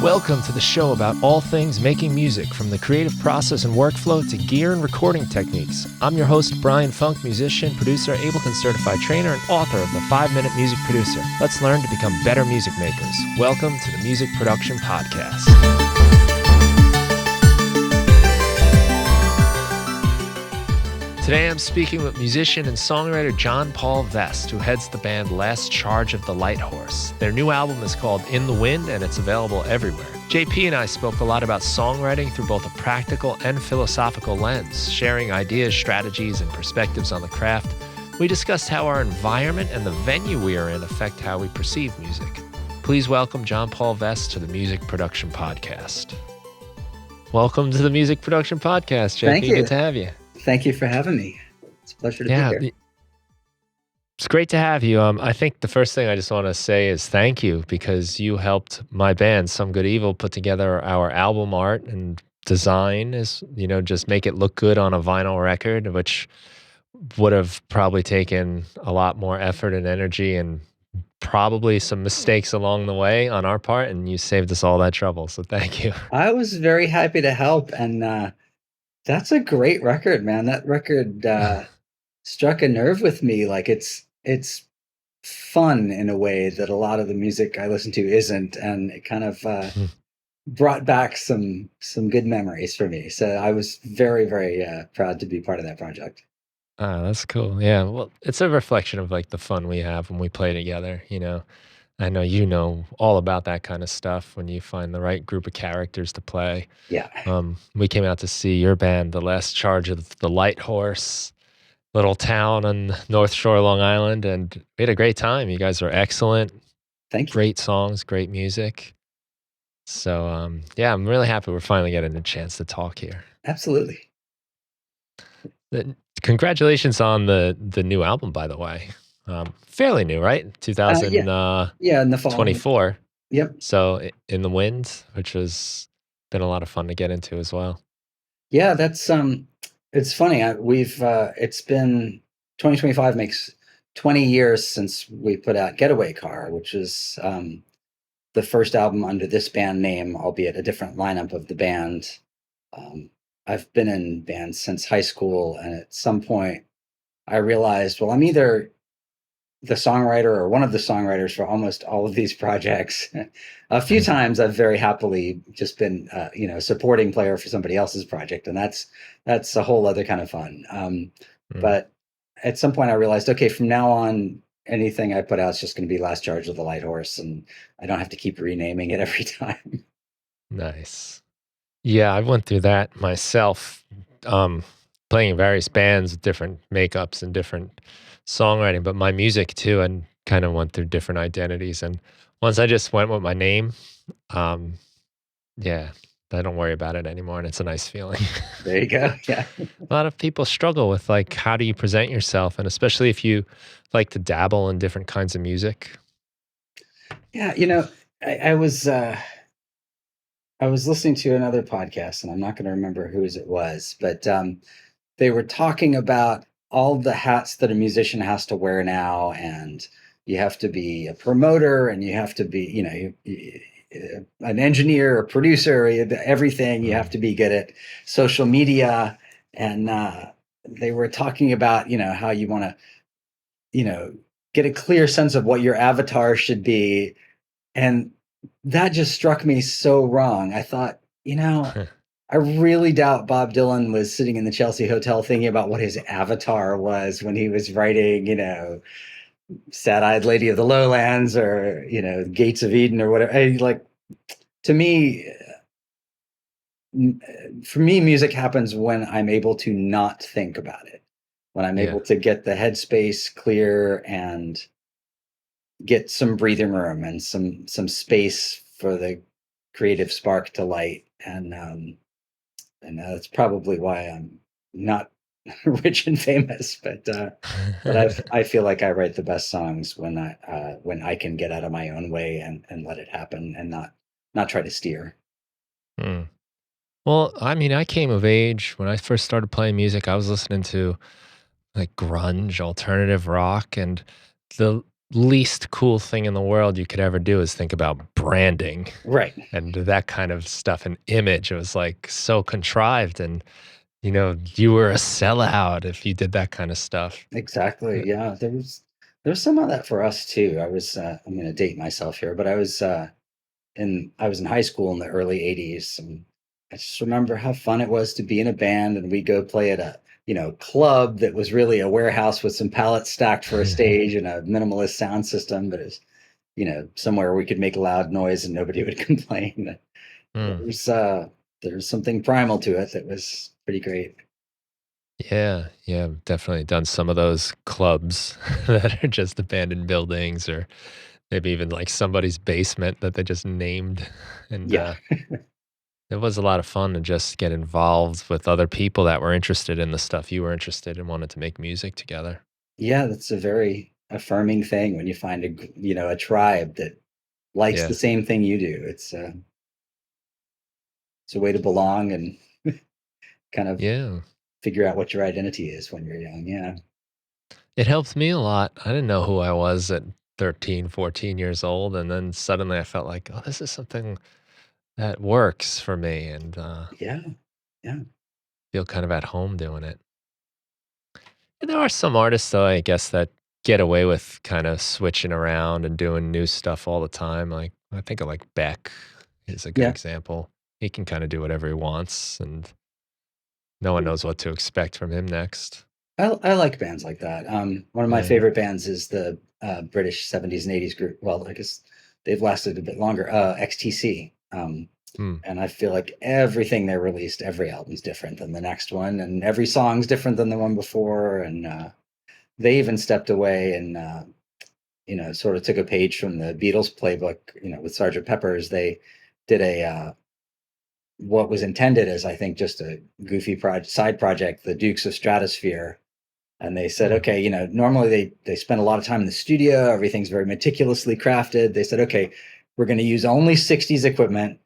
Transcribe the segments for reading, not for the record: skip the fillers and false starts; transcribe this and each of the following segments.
Welcome to the show about all things making music, from the creative process and workflow to gear and recording techniques. I'm your host, Brian Funk, musician, producer, Ableton certified trainer, and author of the 5-Minute Music Producer. Let's learn to become better music makers. Welcome to the Music Production Podcast. Today I'm speaking with musician and songwriter John Paul Vest, who heads the band Last Charge of the Light Horse. Their new album is called In the Wind, and it's available everywhere. JP and I spoke a lot about songwriting through both a practical and philosophical lens, sharing ideas, strategies, and perspectives on the craft. We discussed how our environment and the venue we are in affect how we perceive music. Please welcome John Paul Vest to the Music Production Podcast. Welcome to the Music Production Podcast, JP. Thank you. Good to have you. Thank you for having me. It's a pleasure to be here. It's great to have you. I think the first thing I just want to say is thank you, because you helped my band, Some Good Evil, put together our album art and design, just make it look good on a vinyl record, which would have probably taken a lot more effort and energy and probably some mistakes along the way on our part, and you saved us all that trouble. So thank you. I was very happy to help, and that's a great record, man. That record struck a nerve with me. Like it's fun in a way that a lot of the music I listen to isn't, and it kind of brought back some good memories for me. So I was very, very proud to be part of that project. That's cool. Yeah, well, it's a reflection of like the fun we have when we play together, I know you know all about that kind of stuff when you find the right group of characters to play. Yeah. We came out to see your band, The Last Charge of the Light Horse, little town on North Shore, Long Island, and we had a great time. You guys are excellent. Thank you. Great songs, great music. So, I'm really happy we're finally getting a chance to talk here. Absolutely. Congratulations on the new album, by the way. Fairly new, right? 2024. Yeah, in the fall. 24. Yep. So In the Wind, which has been a lot of fun to get into as well. Yeah, that's it's funny. It's been 2025 makes 20 years since we put out Getaway Car, which is the first album under this band name, albeit a different lineup of the band. I've been in bands since high school, and at some point I realized, well, I'm either the songwriter or one of the songwriters for almost all of these projects. A few times I've very happily just been, supporting player for somebody else's project, and that's a whole other kind of fun. But at some point I realized, okay, from now on, anything I put out is just going to be Last Charge of the Light Horse, and I don't have to keep renaming it every time. Nice. Yeah, I went through that myself, playing in various bands with different makeups and different songwriting, but my music too, and kind of went through different identities. And once I just went with my name, I don't worry about it anymore, and it's a nice feeling. There you go. Yeah. A lot of people struggle with like, how do you present yourself, and especially if you like to dabble in different kinds of music. Yeah, I was listening to another podcast, and I'm not going to remember whose it was, but they were talking about all the hats that a musician has to wear now, and you have to be a promoter, and you have to be, an engineer, a producer, everything. You have to be good at social media, and they were talking about, how you want to, get a clear sense of what your avatar should be, and that just struck me so wrong. I thought, I really doubt Bob Dylan was sitting in the Chelsea Hotel thinking about what his avatar was when he was writing, Sad-Eyed Lady of the Lowlands or, Gates of Eden or whatever. For me, music happens when I'm able to not think about it, when I'm able to get the headspace clear and get some breathing room and some space for the creative spark to light. And that's probably why I'm not rich and famous, but I feel like I write the best songs when I can get out of my own way and let it happen and not try to steer. Well, I mean, I came of age when I first started playing music. I was listening to like grunge, alternative rock, and the least cool thing in the world you could ever do is think about branding Right. and that kind of stuff. An image, it was like so contrived, and you were a sellout if you did that kind of stuff. Exactly. Yeah. There was some of that for us too. I'm going to date myself here, but I was in high school in the early 80s, and I just remember how fun it was to be in a band, and we go play at a, club that was really a warehouse with some pallets stacked for a stage and a minimalist sound system, but it's, somewhere we could make loud noise and nobody would complain. Hmm. There's uh there's something primal to it that was pretty great. Yeah, yeah, I've definitely done some of those clubs that are just abandoned buildings, or maybe even like somebody's basement that they just named. And Yeah. it was a lot of fun to just get involved with other people that were interested in the stuff you were interested in, wanted to make music together. Yeah, that's a very affirming thing when you find a tribe that likes the Yeah. same thing you do. It's a way to belong and kind of Yeah. figure out what your identity is when you're young. Yeah. It helped me a lot. I didn't know who I was at 13, 14 years old. And then suddenly I felt like, oh, this is something that works for me, and Yeah. Yeah. feel kind of at home doing it. And there are some artists, though, I guess, that get away with kind of switching around and doing new stuff all the time. Like, I think of like Beck is a good Yeah. example. He can kind of do whatever he wants, and no one knows what to expect from him next. I like bands like that. One of my Yeah. favorite bands is the British 70s and 80s group. Well, I guess they've lasted a bit longer. XTC. Hmm. And I feel like everything they released, every album's different than the next one, and every song's different than the one before. And they even stepped away and sort of took a page from the Beatles playbook. With Sergeant Pepper's, they did a what was intended as, I think, just a goofy side project, the Dukes of Stratosphere. And they said, Hmm. okay, normally they spend a lot of time in the studio, everything's very meticulously crafted. They said, okay, we're going to use only 60s equipment,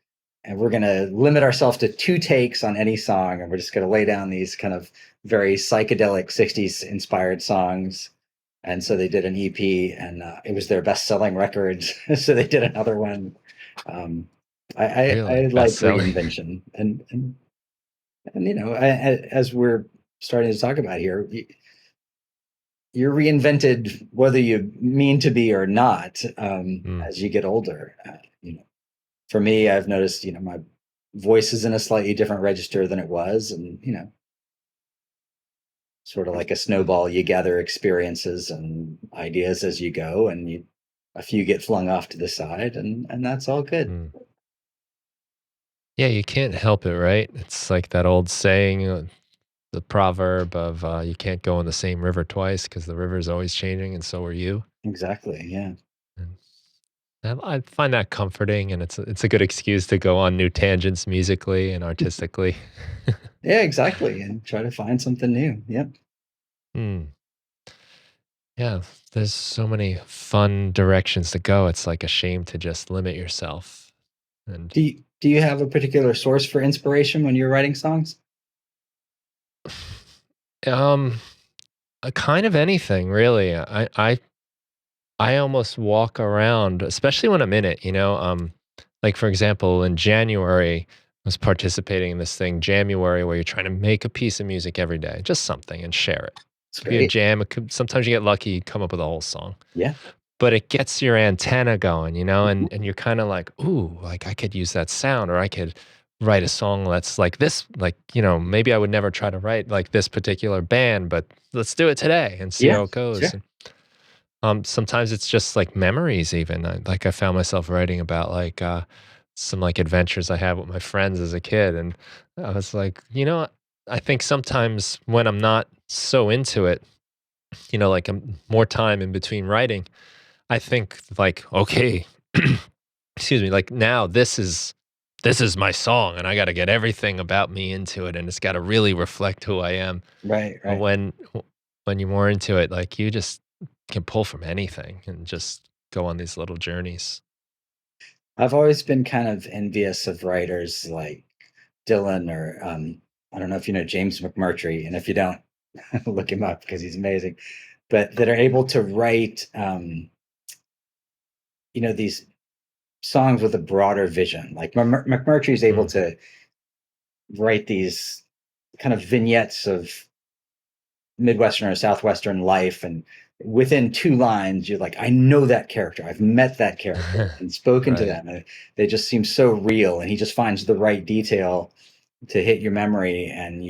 and we're going to limit ourselves to 2 takes on any song, and we're just going to lay down these kind of very psychedelic 60s inspired songs. And so they did an EP, and it was their best selling record. So they did another one. um, I Really? like Best selling? reinvention, and as we're starting to talk about here, you're reinvented whether you mean to be or not, Hmm. as you get older. For me, I've noticed, my voice is in a slightly different register than it was, and sort of like a snowball, you gather experiences and ideas as you go, and a few get flung off to the side, and that's all good. Hmm. Yeah, you can't help it, right? It's like that old saying, the proverb of you can't go in the same river twice because the river is always changing, and so are you. Exactly. Yeah. And I find that comforting, and it's a good excuse to go on new tangents musically and artistically. Yeah. Exactly. And try to find something new. Yep. Hmm. Yeah, there's so many fun directions to go. It's like a shame to just limit yourself. And Do you have a particular source for inspiration when you're writing songs? um, a kind of anything really. I almost walk around, especially when I'm in it. Like for example, in January, I was participating in this thing, January, where you're trying to make a piece of music every day, just something, and share it. It's Could be a great. jam. It could, sometimes you get lucky, you come up with a whole song. Yeah. But it gets your antenna going, Mhm. and you're kind of like, ooh, like I could use that sound, or I could write a song that's like this, like, maybe I would never try to write like this particular band, but let's do it today and see Yeah. how it goes. Sure. And, sometimes it's just like memories, even. I found myself writing about like some like adventures I had with my friends as a kid. And I was like, I think sometimes when I'm not so into it, like more time in between writing, I think like, okay, excuse me, like now this is my song, and I got to get everything about me into it, and it's got to really reflect who I am. Right. But Right. when you're more into it, like you just can pull from anything and just go on these little journeys. I've always been kind of envious of writers like Dylan, or I don't know if you know James McMurtry, and if you don't, look him up because he's amazing. But that are able to write. these songs with a broader vision. Like McMurtry is able Mm. to write these kind of vignettes of Midwestern or Southwestern life, and within two lines, you're like, I know that character. I've met that character and spoken to Right. them. And they just seem so real, and he just finds the right detail to hit your memory, and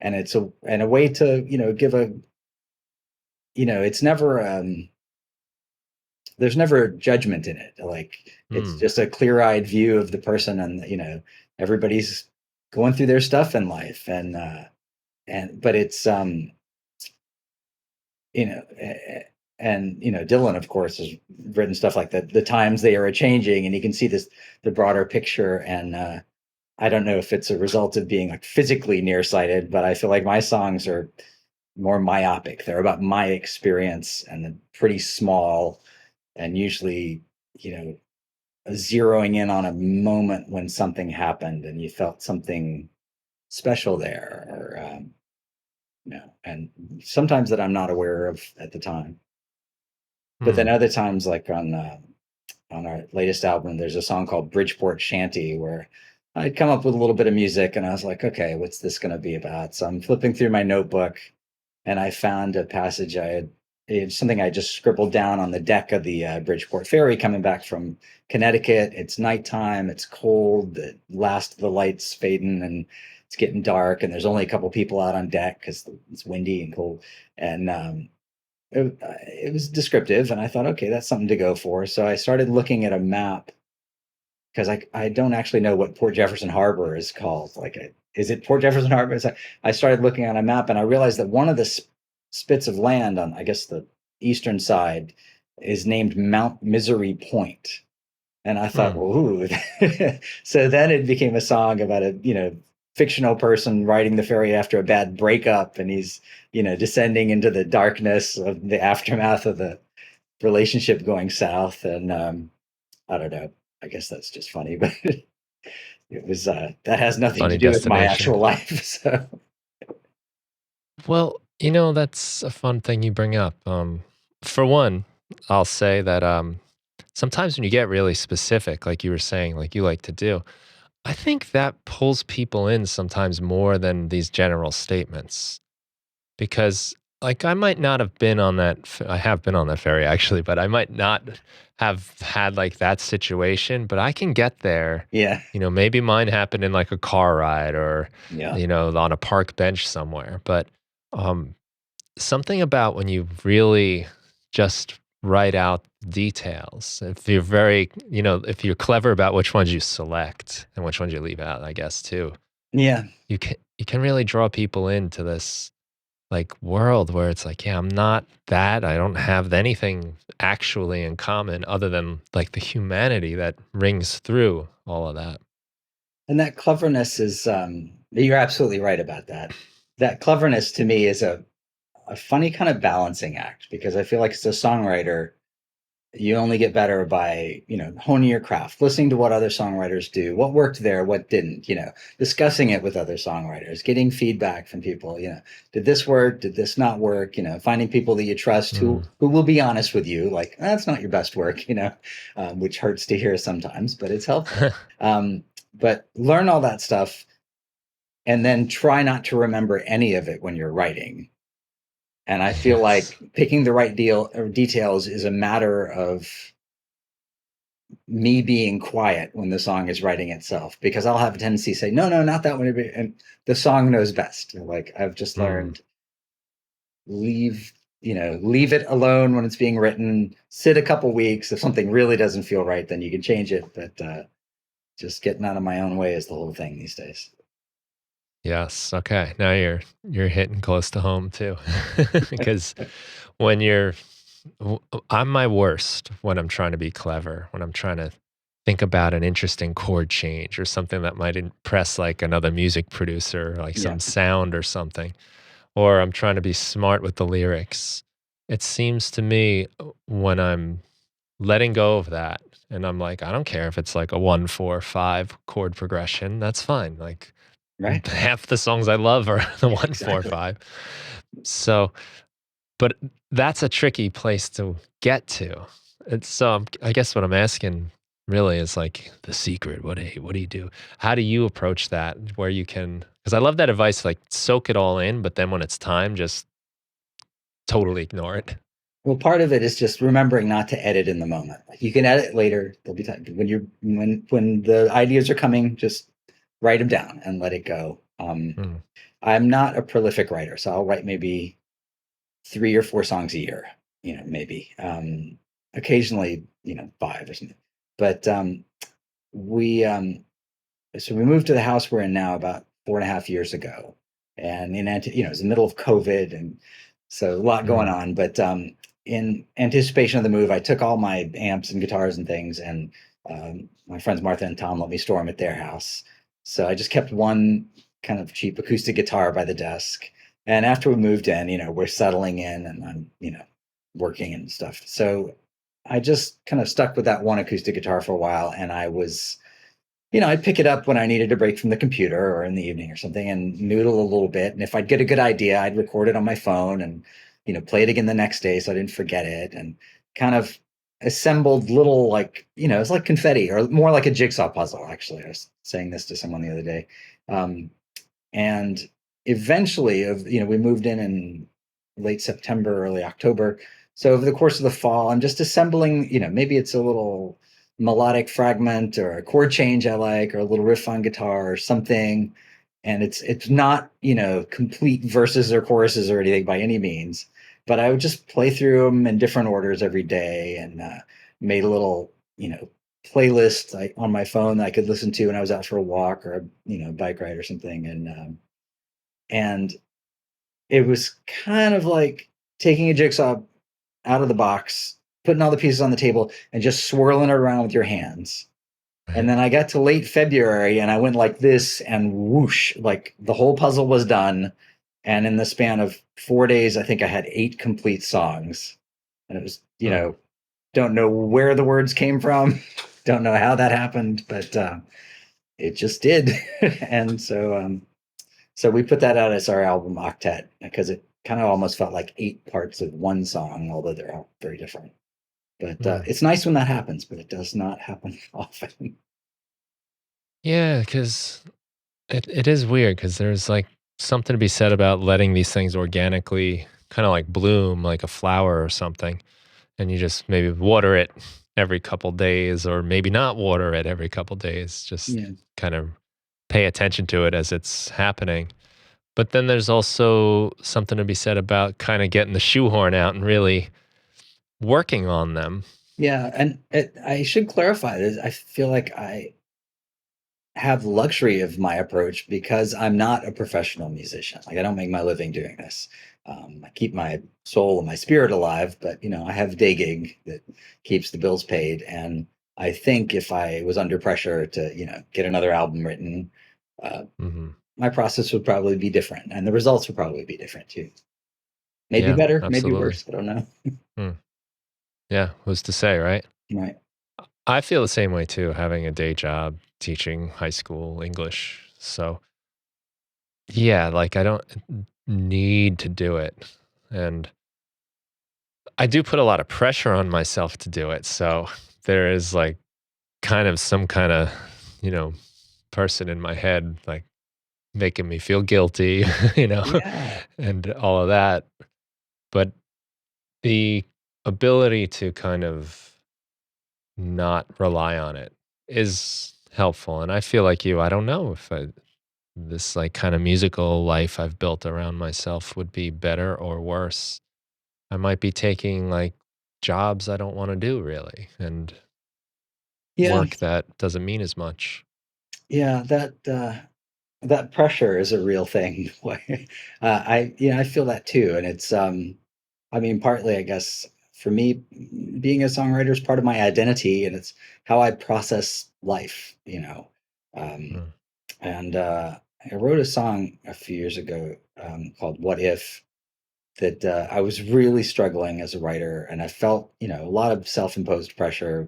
and it's a way to give a it's never there's never judgment in it. Like it's Mm. just a clear-eyed view of the person, and everybody's going through their stuff in life, and but it's you know and Dylan, of course, has written stuff like that. The times they are changing, and you can see the broader picture. And I don't know if it's a result of being like physically nearsighted, but I feel like my songs are more myopic. They're about my experience, and pretty small, and usually you know zeroing in on a moment when something happened and you felt something special there, or and sometimes that I'm not aware of at the time. But then Mm. other times, like on our latest album, there's a song called Bridgeport Shanty, where I'd come up with a little bit of music, and I was like, okay, what's this going to be about? So I'm flipping through my notebook, and I found a passage it's something I just scribbled down on the deck of the Bridgeport ferry coming back from Connecticut. It's nighttime, it's cold, the last of the lights fading, and it's getting dark, and there's only a couple people out on deck because it's windy and cold. And it was descriptive, and I thought, okay, that's something to go for. So I started looking at a map, because I don't actually know what Port Jefferson Harbor is called. Like, is it Port Jefferson Harbor? So I started looking on a map, and I realized that one of the spits of land on, I guess, the eastern side is named Mount Misery Point. And I thought, Mm. well, ooh. So then it became a song about a fictional person riding the ferry after a bad breakup, and he's descending into the darkness of the aftermath of the relationship going south. And I don't know. I guess that's just funny, but it was that has nothing to Funny do with my destination. actual life. So Well, that's a fun thing you bring up. For one, I'll say that sometimes when you get really specific, like you were saying, like you like to do, I think that pulls people in sometimes more than these general statements. Because, like, I might not have been on that I have been on that ferry actually, but I might not have had, like, that situation, but I can get there. yeah, Maybe mine happened in, like, a car ride or, yeah, on a park bench somewhere, but, um, something about when you really just write out details, if you're if you're clever about which ones you select and which ones you leave out, I guess, too, yeah. you can really draw people into this like world where it's like, yeah, I'm not that. I don't have anything actually in common other than like the humanity that rings through all of that. And that cleverness is you're absolutely right about that. That cleverness to me is a funny kind of balancing act, because I feel like as a songwriter, you only get better by honing your craft, listening to what other songwriters do, what worked there, what didn't, discussing it with other songwriters, getting feedback from people. Did this work, did this not work, finding people that you trust who Mm. will be honest with you, like, that's not your best work, which hurts to hear sometimes, but it's helpful. But learn all that stuff, and then try not to remember any of it when you're writing. And I feel Yes. like picking the right deal or details is a matter of me being quiet when the song is writing itself, because I'll have a tendency to say, no, no, not that one. And the song knows best. Like, I've just Mm. learned, leave, leave it alone when it's being written, sit a couple weeks. If something really doesn't feel right, then you can change it. But just getting out of my own way is the whole thing these days. Yes. Okay. Now you're hitting close to home too, because when I'm my worst when I'm trying to be clever, when I'm trying to think about an interesting chord change or something that might impress like another music producer, like Yeah. some sound or something, or I'm trying to be smart with the lyrics. It seems to me when I'm letting go of that and I'm like, I don't care if it's like a 1-4-5 chord progression, that's fine. Like Right. half the songs I love are the Yeah, 1-4-5. exactly. So, but that's a tricky place to get to. It's so I guess what I'm asking really is like the secret. What do you do? How do you approach that where you can, because I love that advice, like soak it all in, but then when it's time, just totally ignore it. Well, part of it is just remembering not to edit in the moment. Like you can edit later. There'll be time when when the ideas are coming, just write them down and let it go. Mm, I'm not a prolific writer, so I'll write maybe 3 or 4 songs a year, maybe. Occasionally, five or something. But we so we moved to the house we're in now about 4.5 years ago, and it was the middle of COVID, and so a lot going mm, on. But in anticipation of the move, I took all my amps and guitars and things, and my friends Martha and Tom let me store them at their house. So I just kept one kind of cheap acoustic guitar by the desk. And after we moved in, we're settling in, and I'm working and stuff. So I just kind of stuck with that one acoustic guitar for a while, and I'd pick it up when I needed a break from the computer or in the evening or something and noodle a little bit. And if I'd get a good idea, I'd record it on my phone and, play it again the next day so I didn't forget it, and kind of assembled little, like, it's like confetti or more like a jigsaw puzzle, actually. I was saying this to someone the other day. Um, and eventually, we moved in late September, early October. So over the course of the fall, I'm just assembling, maybe it's a little melodic fragment or a chord change I like, or a little riff on guitar or something. And it's not, complete verses or choruses or anything by any means, but I would just play through them in different orders every day, and made a little, playlist on my phone that I could listen to when I was out for a walk or a, bike ride or something. And it was kind of like taking a jigsaw out of the box, putting all the pieces on the table, and just swirling it around with your hands. And right. then I got to late February and I went like this, and whoosh, like the whole puzzle was done. And in the span of 4 days, I think I had 8 complete songs. And it was, Mm. don't know where the words came from, don't know how that happened, but it just did. And so we put that out as our album Octet because it kind of almost felt like 8 parts of one song, although they're all very different. But Mm. it's nice when that happens, but it does not happen often. Yeah, because it is weird because there's like something to be said about letting these things organically kind of like bloom like a flower or something. And you just maybe water it every couple days or maybe not water it every couple days. Just Yeah. kind of pay attention to it as it's happening. But then there's also something to be said about kind of getting the shoehorn out and really working on them. Yeah. And I should clarify this. I feel like I have luxury of my approach because I'm not a professional musician. Like I don't make my living doing this. I keep my soul and my spirit alive, but I have a day gig that keeps the bills paid. And I think if I was under pressure to, get another album written, uh, Hmm. my process would probably be different, and the results would probably be different too. Maybe Yeah, better, maybe absolutely. worse. I don't know. Mm. Yeah, who's to say, right? Right. I feel the same way too, having a day job teaching high school English. So, yeah, like I don't need to do it. And I do put a lot of pressure on myself to do it. So, there is like kind of some kind of, you know, person in my head like making me feel guilty, you know, Yeah. and all of that. But the ability to kind of not rely on it is helpful. And I feel like you, I don't know if this like kind of musical life I've built around myself would be better or worse. I might be taking like jobs I don't want to do really and Yeah. work that doesn't mean as much. Yeah. That pressure is a real thing. I feel that too, and it's I mean, partly I guess for me, being a songwriter is part of my identity, and it's how I process life. Um, Mm. and I wrote a song a few years ago called "What If," that I was really struggling as a writer, and I felt, a lot of self-imposed pressure.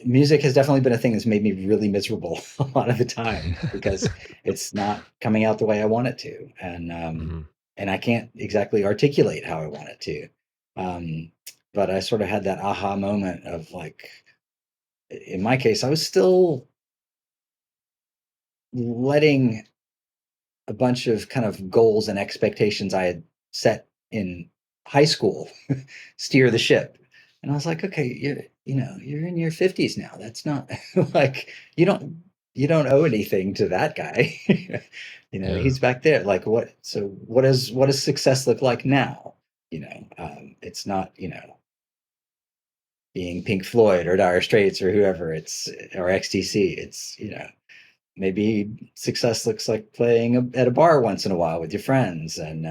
Music has definitely been a thing that's made me really miserable a lot of the time because it's not coming out the way I want it to, and Mhm. I can't exactly articulate how I want it to. Um, but I sort of had that aha moment of like, in my case, I was still letting a bunch of kind of goals and expectations I had set in high school steer the ship. And I was like, okay, you're in your 50s now. That's not like you don't owe anything to that guy. Yeah. He's back there. Like what does success look like now? It's not, being Pink Floyd or Dire Straits or whoever, or XTC. It's, maybe success looks like playing at a bar once in a while with your friends, and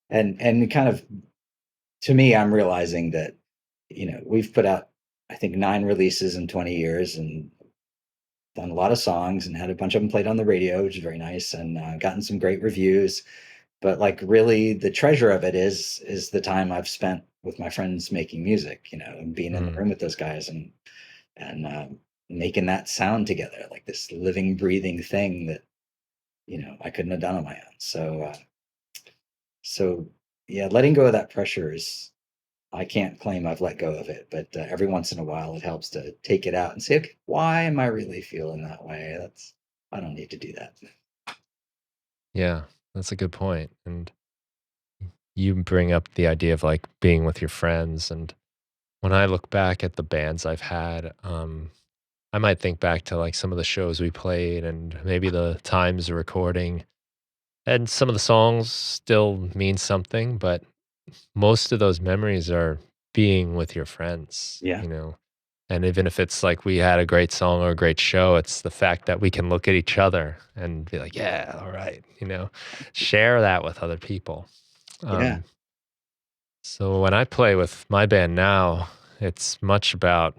kind of, to me, I'm realizing that we've put out, I think, 9 releases in 20 years, and done a lot of songs, and had a bunch of them played on the radio, which is very nice, and gotten some great reviews. But like, really, the treasure of it is the time I've spent with my friends making music, and being in the Mm. room with those guys, and making that sound together, like this living, breathing thing that I couldn't have done on my own. So yeah, letting go of that pressure is, I can't claim I've let go of it, but every once in a while it helps to take it out and say, okay, why am I really feeling that way? I don't need to do that. Yeah, that's a good point. And you bring up the idea of like being with your friends. And when I look back at the bands I've had, I might think back to like some of the shows we played and maybe the times of recording. And some of the songs still mean something, but most of those memories are being with your friends, Yeah, you know? And even if it's like we had a great song or a great show, it's the fact that we can look at each other and be like, yeah, all right, share that with other people. yeah, Um, so when I play with my band now, it's much about,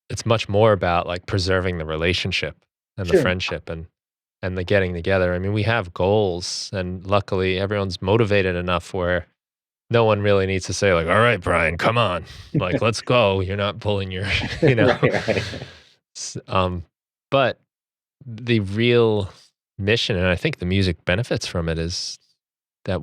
it's much more about like preserving the relationship and the sure. friendship and the getting together. I mean, we have goals, and luckily everyone's motivated enough where no one really needs to say like, "All right, Brian, come on. Like, let's go." You're not pulling your, you know. Right, right. S- um but the real mission, and I think the music benefits from it, is that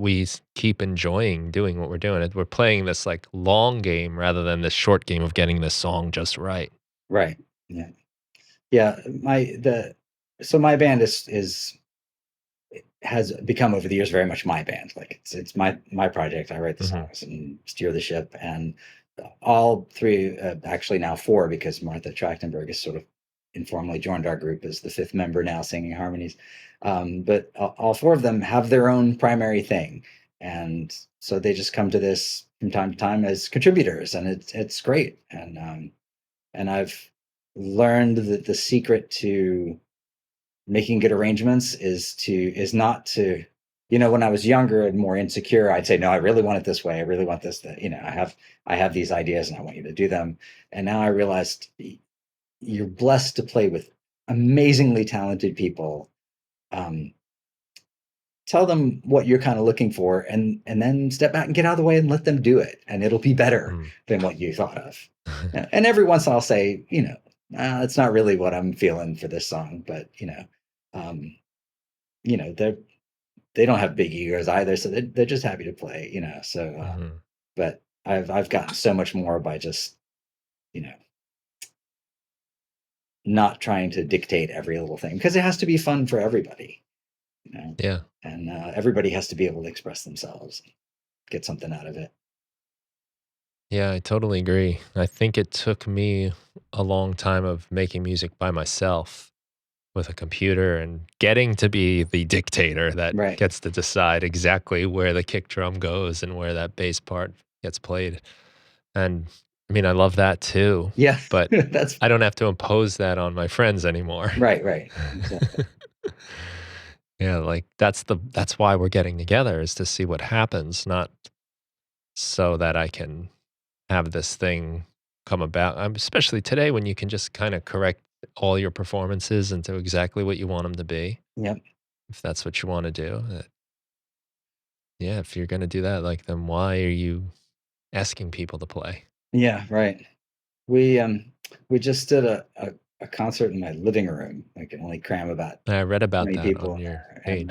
keep enjoying doing what we're doing. We're playing this like long game rather than this short game of getting this song just right. Right. Yeah. Yeah. My band is has become, over the years, very much my band. Like, it's my project. I write the Mhm. songs and steer the ship, and all three, actually now four, because Martha Trachtenberg has sort of informally joined our group as the fifth member now, singing harmonies. But all four of them have their own primary thing, and so they just come to this from time to time as contributors, and it's great. And I've learned that the secret to making good arrangements is not to, when I was younger and more insecure, I'd say, no, I really want it this way, I really want this, that, I have these ideas and I want you to do them. And now I realized, you're blessed to play with amazingly talented people. um, Tell them what you're kind of looking for, and then step back and get out of the way and let them do it, and it'll be better Mm. than what you thought of. And every once in a while I'll say, it's not really what I'm feeling for this song, but um, they don't have big egos either, so they're just happy to play. So Mhm. but I've gotten so much more by just, you know not trying to dictate every little thing, because it has to be fun for everybody. you know Yeah. and everybody has to be able to express themselves, get something out of it. Yeah, I totally agree. I think it took me a long time of making music by myself with a computer and getting to be the dictator that Right. gets to decide exactly where the kick drum goes and where that bass part gets played. And I mean, I love that too, Yeah. but That's I don't have to impose that on my friends anymore. right, right. Exactly. Yeah, like that's why we're getting together, is to see what happens, not so that I can have this thing come about. Especially today when you can just kind of correct all your performances into exactly what you want them to be, Yep. if that's what you want to do. Yeah, if you're going to do that, like, then why are you asking people to play? Yeah, right. We just did a concert in my living room. I can only cram about I read about 20 that people on in your there, page.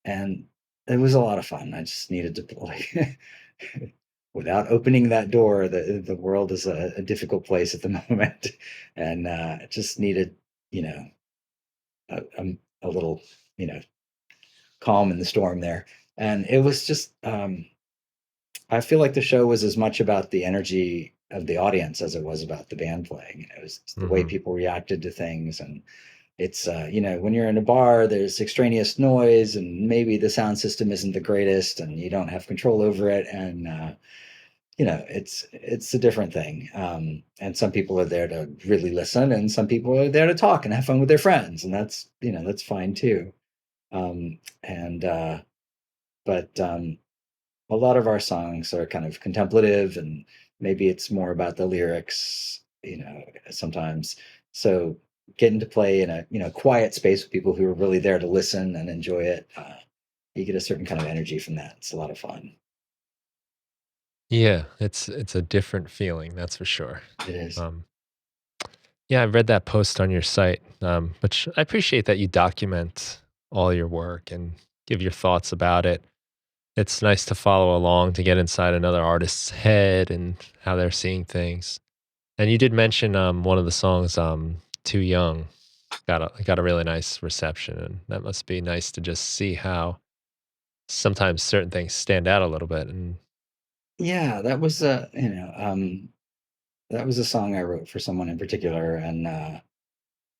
and it was a lot of fun. I just needed to play. without opening that door, the world is a difficult place at the moment, and just needed, you know, a little, you know, calm in the storm there. And it was just, I feel like the show was as much about the energy of the audience as it was about the band playing. You know, it was the way Hmm. people reacted to things. And it's, you know, when you're in a bar, there's extraneous noise and maybe the sound system isn't the greatest and you don't have control over it. And, you know, it's a different thing. And some people are there to really listen, and some people are there to talk and have fun with their friends, and that's, you know, that's fine too. And but A lot of our songs are kind of contemplative, and maybe it's more about the lyrics, you know, sometimes. So getting to play in a, you know, quiet space with people who are really there to listen and enjoy it, you get a certain kind of energy from that. It's a lot of fun. Yeah, it's a different feeling, that's for sure. It is. Um, yeah, I read that post on your site, which I appreciate that you document all your work and give your thoughts about it. It's nice to follow along to get inside another artist's head and how they're seeing things. And you did mention one of the songs, "Too Young," got a really nice reception, and that must be nice to just see how sometimes certain things stand out a little bit. And Yeah, that was a, you know, that was a song I wrote for someone in particular, and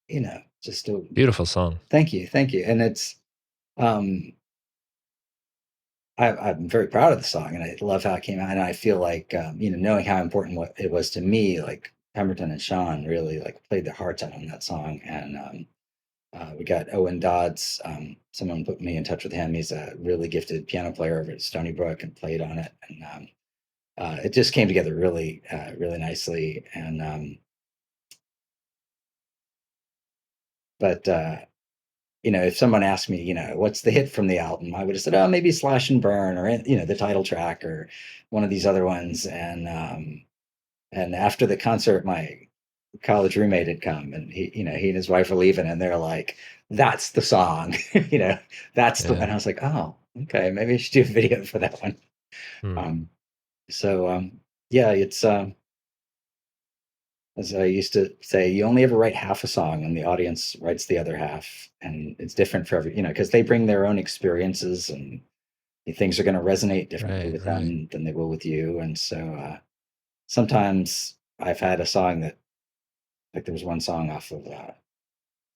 you know, just a, beautiful song. thank you, thank you. And it's, um, I'm very proud of the song, and I love how it came out. And I feel like, you know, knowing how important what it was to me, like Pemberton and Sean really like played their hearts out on that song. And we got Owen Dodds. Someone put me in touch with him. He's a really gifted piano player over at Stony Brook and played on it. And it just came together really, really nicely. And but You know, if someone asked me, you know, what's the hit from the album, I would have said, oh, maybe Slash and Burn, or, you know, the title track, or one of these other ones. And after the concert, my college roommate had come, and he, you know, he and his wife were leaving, and they're like, "That's the song," you know, that's the. Yeah. And I was like, "Oh, okay, maybe I should do a video for that one." Hmm. Um, so yeah, it's as I used to say, you only ever write half a song, and the audience writes the other half, and it's different for every, you know, because they bring their own experiences, and things are going to resonate differently Right, with right. them than they will with you. And so sometimes I've had a song that, like, there was one song off of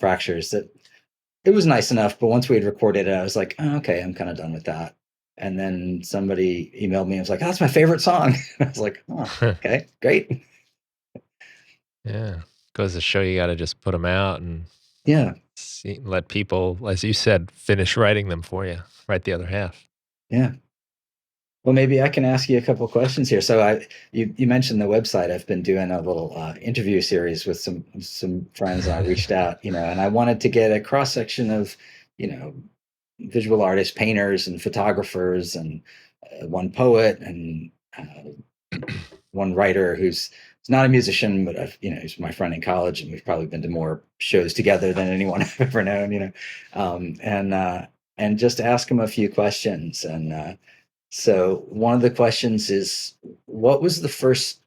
Fractures that it was nice enough, but once we had recorded it, I was like, oh, okay, I'm kind of done with that. And then somebody emailed me and was like, oh, that's my favorite song. I was like, oh, okay, great. Yeah. Goes to show you got to just put them out and Yeah, let people, as you said, finish writing them for you. Write the other half. yeah. Well, maybe I can ask you a couple questions here. So you mentioned the website. I've been doing a little interview series with some friends, and I reached out, you know, and I wanted to get a cross section of, you know, visual artists, painters, and photographers, and one poet, and one writer who's not a musician, but you know, he's my friend in college, and we've probably been to more shows together than anyone I've ever known, you know, um, and uh, and just ask him a few questions. And so one of the questions is, what was the first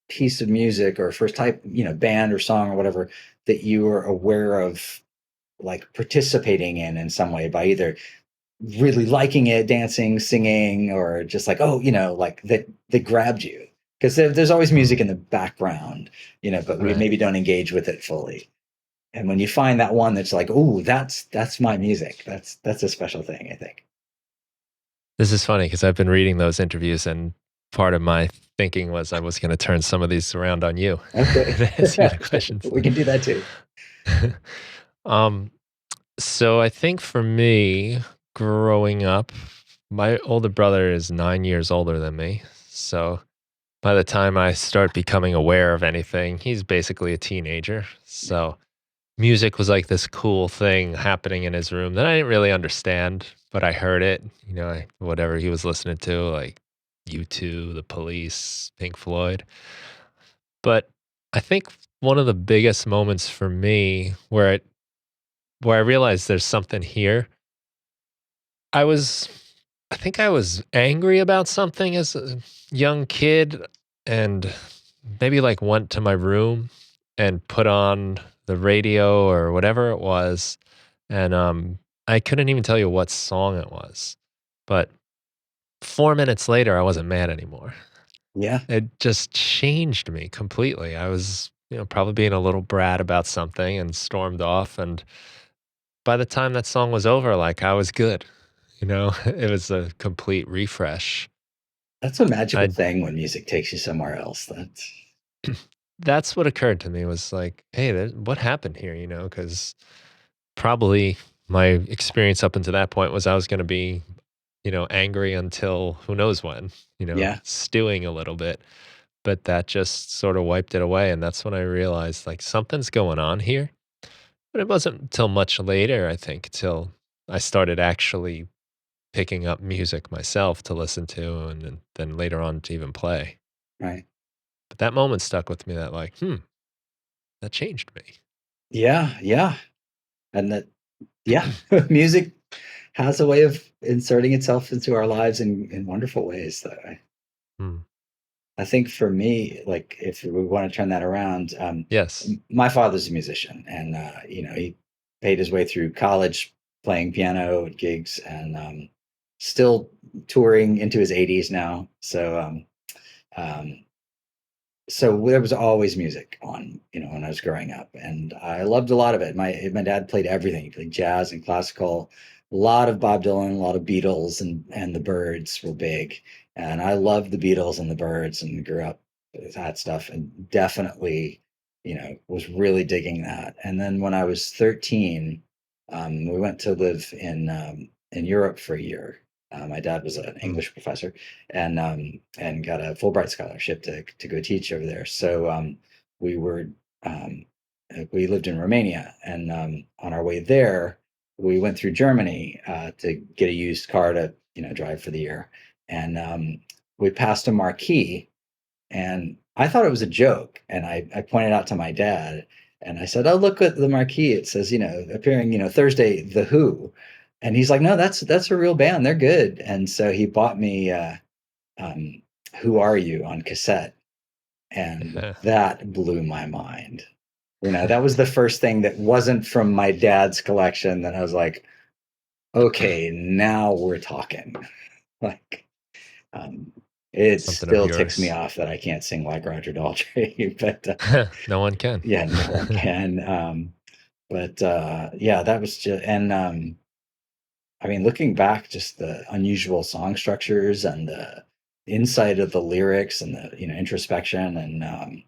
piece of music or first type, you know, band or song or whatever that you were aware of, like participating in some way, by either really liking it, dancing, singing, or just like, oh, you know, like that grabbed you? Because there's always music Mm, in the background, you know, but we right. maybe don't engage with it fully. And when you find that one that's like, oh, that's my music, that's a special thing, I think. This is funny because I've been reading those interviews, and part of my thinking was I was going to turn some of these around on you Okay. and ask you the questions. We can do that too. um, so I think for me, growing up, my older brother is 9 years older than me. So by the time I start becoming aware of anything, he's basically a teenager. So music was like this cool thing happening in his room that I didn't really understand, but I heard it, whatever he was listening to, like U2, The Police, Pink Floyd. But I think one of the biggest moments for me where I realized there's something here, I was I think I was angry about something as a young kid and maybe like went to my room and put on the radio or whatever it was. And I couldn't even tell you what song it was. But 4 minutes later, I wasn't mad anymore. Yeah, It just changed me completely. I was, probably being a little brat about something and stormed off. And by the time that song was over, like I was good. It was a complete refresh. that's a magical I thing when music takes you somewhere else. That's what occurred to me was like, hey, what happened here? Because probably my experience up until that point was I was going to be, angry until who knows when, Yeah, stewing a little bit. But that just sort of wiped it away. And that's when I realized like something's going on here. But it wasn't until much later, I think, till I started actually picking up music myself to listen to and then later on to even play. right. But that moment stuck with me that like, that changed me. Yeah, yeah. And that, yeah, music has a way of inserting itself into our lives in wonderful ways. That Hmm. I think for me, like if we want to turn that around, Yes. my father's a musician, and he paid his way through college playing piano at gigs, and still touring into his 80s now. Um, so there was always music on, when I was growing up, and I loved a lot of it. My dad played everything. He played jazz and classical, a lot of Bob Dylan, a lot of Beatles, and the Byrds were big. And I loved the Beatles and the Byrds, and grew up with that stuff, and definitely, was really digging that. And then when I was 13, we went to live in Europe for a year. My dad was an Mm, English professor, and got a Fulbright scholarship to go teach over there. So we were um, we lived in Romania, and on our way there, we went through Germany to get a used car to drive for the year, and we passed a marquee, and I thought it was a joke, and I pointed out to my dad, and I said, "Oh, look at the marquee! It says appearing Thursday, The Who." And he's like, "No, that's a real band. They're good." And so he bought me um, "Who Are You" on cassette, and yeah. that blew my mind. That was the first thing that wasn't from my dad's collection that I was like, "Okay, now we're talking." Like, um, it Something of still ticks me yours. off that I can't sing like Roger Daltrey, but No one can. yeah, no one can. But yeah, that was just, and I mean, looking back, just the unusual song structures and the insight of the lyrics and the introspection, and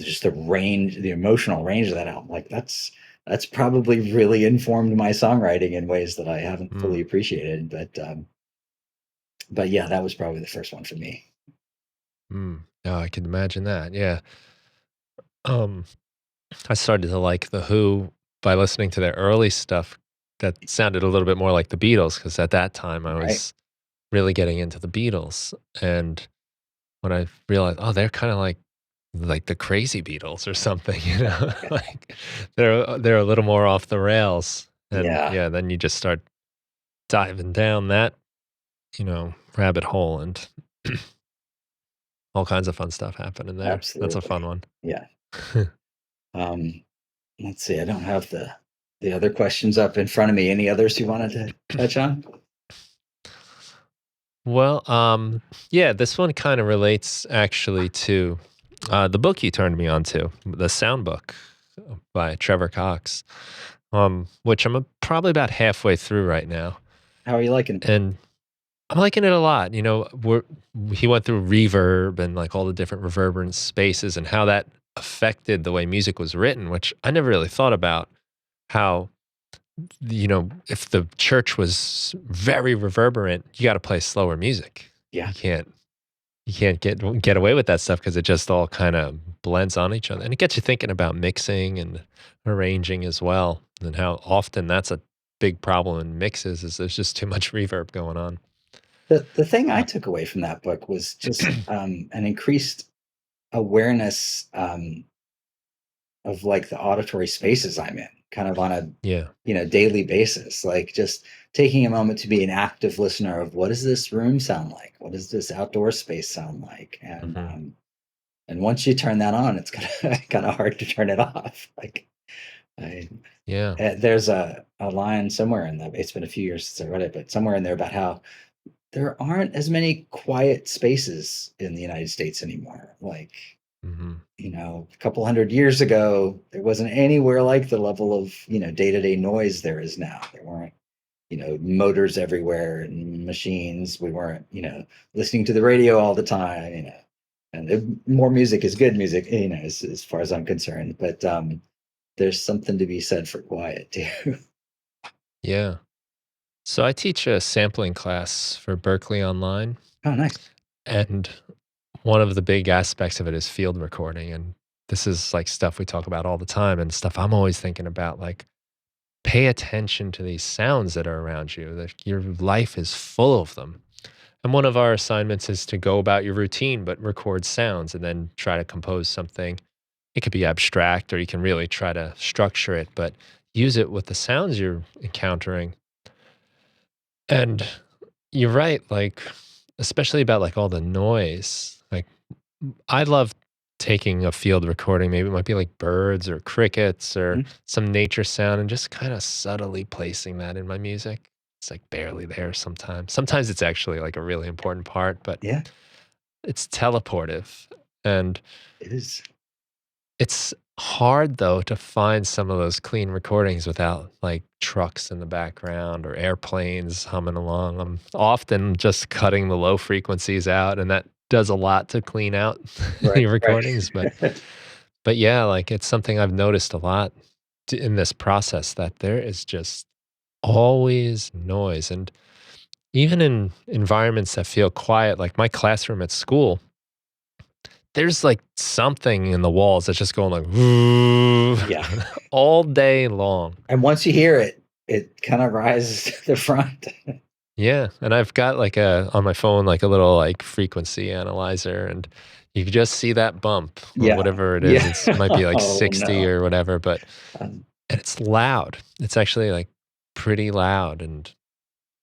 just the range, the emotional range of that album. Like that's probably really informed my songwriting in ways that I haven't Mm, fully appreciated. But yeah, that was probably the first one for me. No, I can imagine that. Yeah. Um, I started to like The Who by listening to their early stuff that sounded a little bit more like the Beatles, because at that time I Right? was really getting into the Beatles. And when I realized, oh, they're kind of like the crazy Beatles or something, like they're a little more off the rails. And Yeah, yeah, then you just start diving down that, rabbit hole and all kinds of fun stuff happen in there. That's a fun absolutely. one. Yeah. Um, let's see. I don't have the other questions up in front of me. Any others you wanted to touch on? Well, yeah, this one kind of relates actually to the book you turned me on to, the sound book by Trevor Cox, which I'm probably about halfway through right now. How are you liking it? And I'm liking it a lot. He went through reverb and like all the different reverberant spaces and how that affected the way music was written, which I never really thought about. How, if the church was very reverberant, you got to play slower music. Yeah. You can't you can't get away with that stuff because it just all kind of blends on each other, and it gets you thinking about mixing and arranging as well, and how often that's a big problem in mixes is there's just too much reverb going on. The thing I Uh, took away from that book was just an increased awareness of like the auditory spaces I'm in. kind of on a Yeah. daily basis, like just taking a moment to be an active listener of what does this room sound like, what does this outdoor space sound like, Hmm. and once you turn that on, it's kind of hard to turn it off. Like I, Yeah. there's a line somewhere in the, it's been a few years since I read it, but somewhere in there about how there aren't as many quiet spaces in the United States anymore. Like, Hmm. a couple hundred years ago, there wasn't anywhere like the level of, day-to-day noise there is now. There weren't, motors everywhere and machines. We weren't, listening to the radio all the time, and more music is good music, as far as I'm concerned. But there's something to be said for quiet too. Yeah. So I teach a sampling class for Berkeley Online, Oh, nice. and one of the big aspects of it is field recording. And this is like stuff we talk about all the time and stuff I'm always thinking about. Like, pay attention to these sounds that are around you. That your life is full of them. And one of our assignments is to go about your routine, but record sounds and then try to compose something. It could be abstract or you can really try to structure it, but use it with the sounds you're encountering. And you're right, like, especially about like all the noise. Like, I love taking a field recording. Maybe it might be like birds or crickets or Mhm. some nature sound and just kind of subtly placing that in my music. It's like barely there sometimes. Sometimes it's actually like a really important part, but Yeah, it's teleportive. And it is. it's hard though to find some of those clean recordings without like trucks in the background or airplanes humming along. I'm often just cutting the low frequencies out, and that does a lot to clean out Right, your recordings. right. But yeah, like it's something I've noticed a lot in this process that there is just always noise. And even in environments that feel quiet, like my classroom at school, there's like something in the walls that's just going Yeah. like all day long. And once you hear it, it kind of rises to the front. Yeah, and I've got like a on my phone like a little like frequency analyzer, and you can just see that bump or Yeah. whatever it is. Yeah. It's might be like Oh 60 no. or whatever, but Um, and it's loud. It's actually like pretty loud, and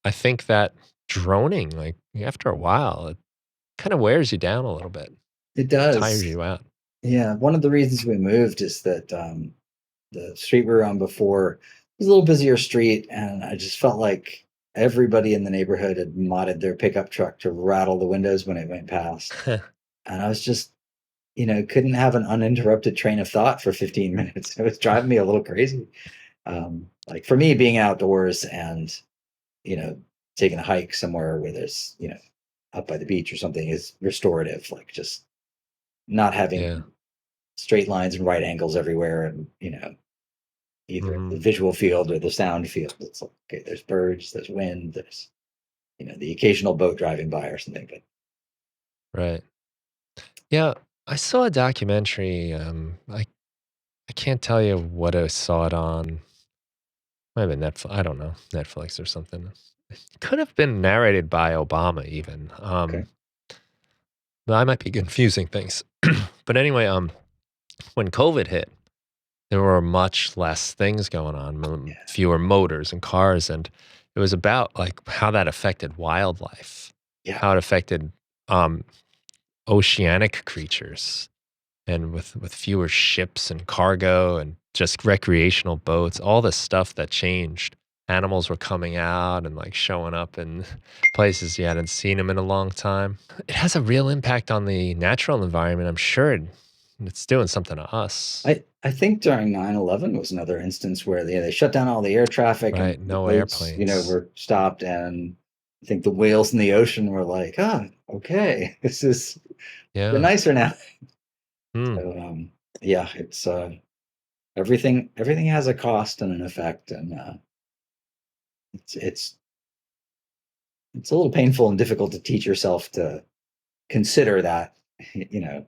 I think that droning like after a while it kind of wears you down a little bit, it tires does. you out. Yeah. One of the reasons we moved is that the street we were on before was a little busier street, and I just felt like everybody in the neighborhood had modded their pickup truck to rattle the windows when it went past. And I was just, couldn't have an uninterrupted train of thought for 15 minutes. It was driving me a little crazy. Like for me, being outdoors and, you know, taking a hike somewhere where there's, up by the beach or something is restorative, like just not Yeah. having straight lines and right angles everywhere and, either Hmm. the visual field or the sound field. It's like, okay, there's birds, there's wind, there's, the occasional boat driving by or something. But Right. Yeah. I saw a documentary. I can't tell you what I saw it on. Might have been Netflix. I don't know, Netflix or something. Could have been narrated by Obama even. okay. But I might be confusing things. But anyway, when COVID hit, there were much less things going on, Yeah. fewer motors and cars, and it was about like how that affected wildlife, Yeah. how it affected um, oceanic creatures, and with fewer ships and cargo and just recreational boats, all this stuff that changed. Animals were coming out and like showing up in places you hadn't seen them in a long time. It has a real impact on the natural environment. I'm sure it's doing something to us, I think during 9/11 was another instance where they shut down all the air traffic and right? the No boats, airplanes. were stopped, and I think the whales in the ocean were like, "Ah, okay, we're Yeah. nicer now." Hmm. So, yeah, it's everything has a cost and an effect, and it's it's it's a little painful and difficult to teach yourself to consider that. You know,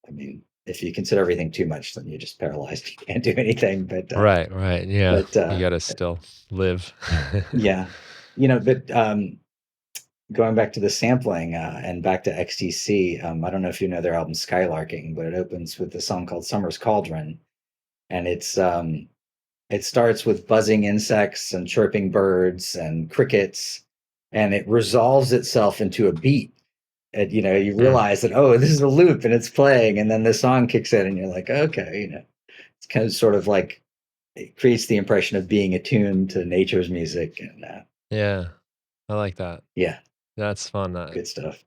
I mean, if you consider everything too much, then you're just paralyzed. You can't do anything. Right. Right. Yeah. But You got to still live. yeah, but going back to the sampling and back to XTC, I don't know if you know their album Skylarking, but it opens with a song called Summer's Cauldron, and it's It starts with buzzing insects and chirping birds and crickets, and it resolves itself into a beat. And you Mm. realize that, oh, this is a loop and it's playing, and then the song kicks in, and you're like, okay, it's kind of sort of like it creates the impression of being attuned to nature's music, and Yeah, I like that. yeah, That's fun. good stuff.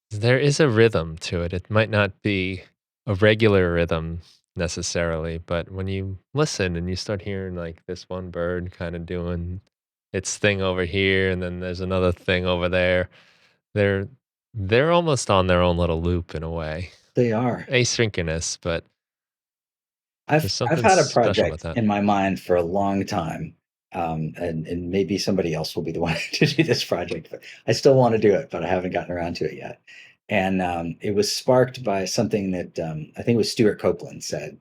There is a rhythm to it. It might not be a regular rhythm necessarily, but when you listen and you start hearing like this one bird kind of doing its thing over here, and then there's another thing over there, they're they're almost on their own little loop in a way. They are. Asynchronous, but there's I've something had a special about project that. in my mind for a long time, and maybe somebody else will be the one to do this project. But I still want to do it, but I haven't gotten around to it yet. And it was sparked by something that I think it was Stuart Copeland said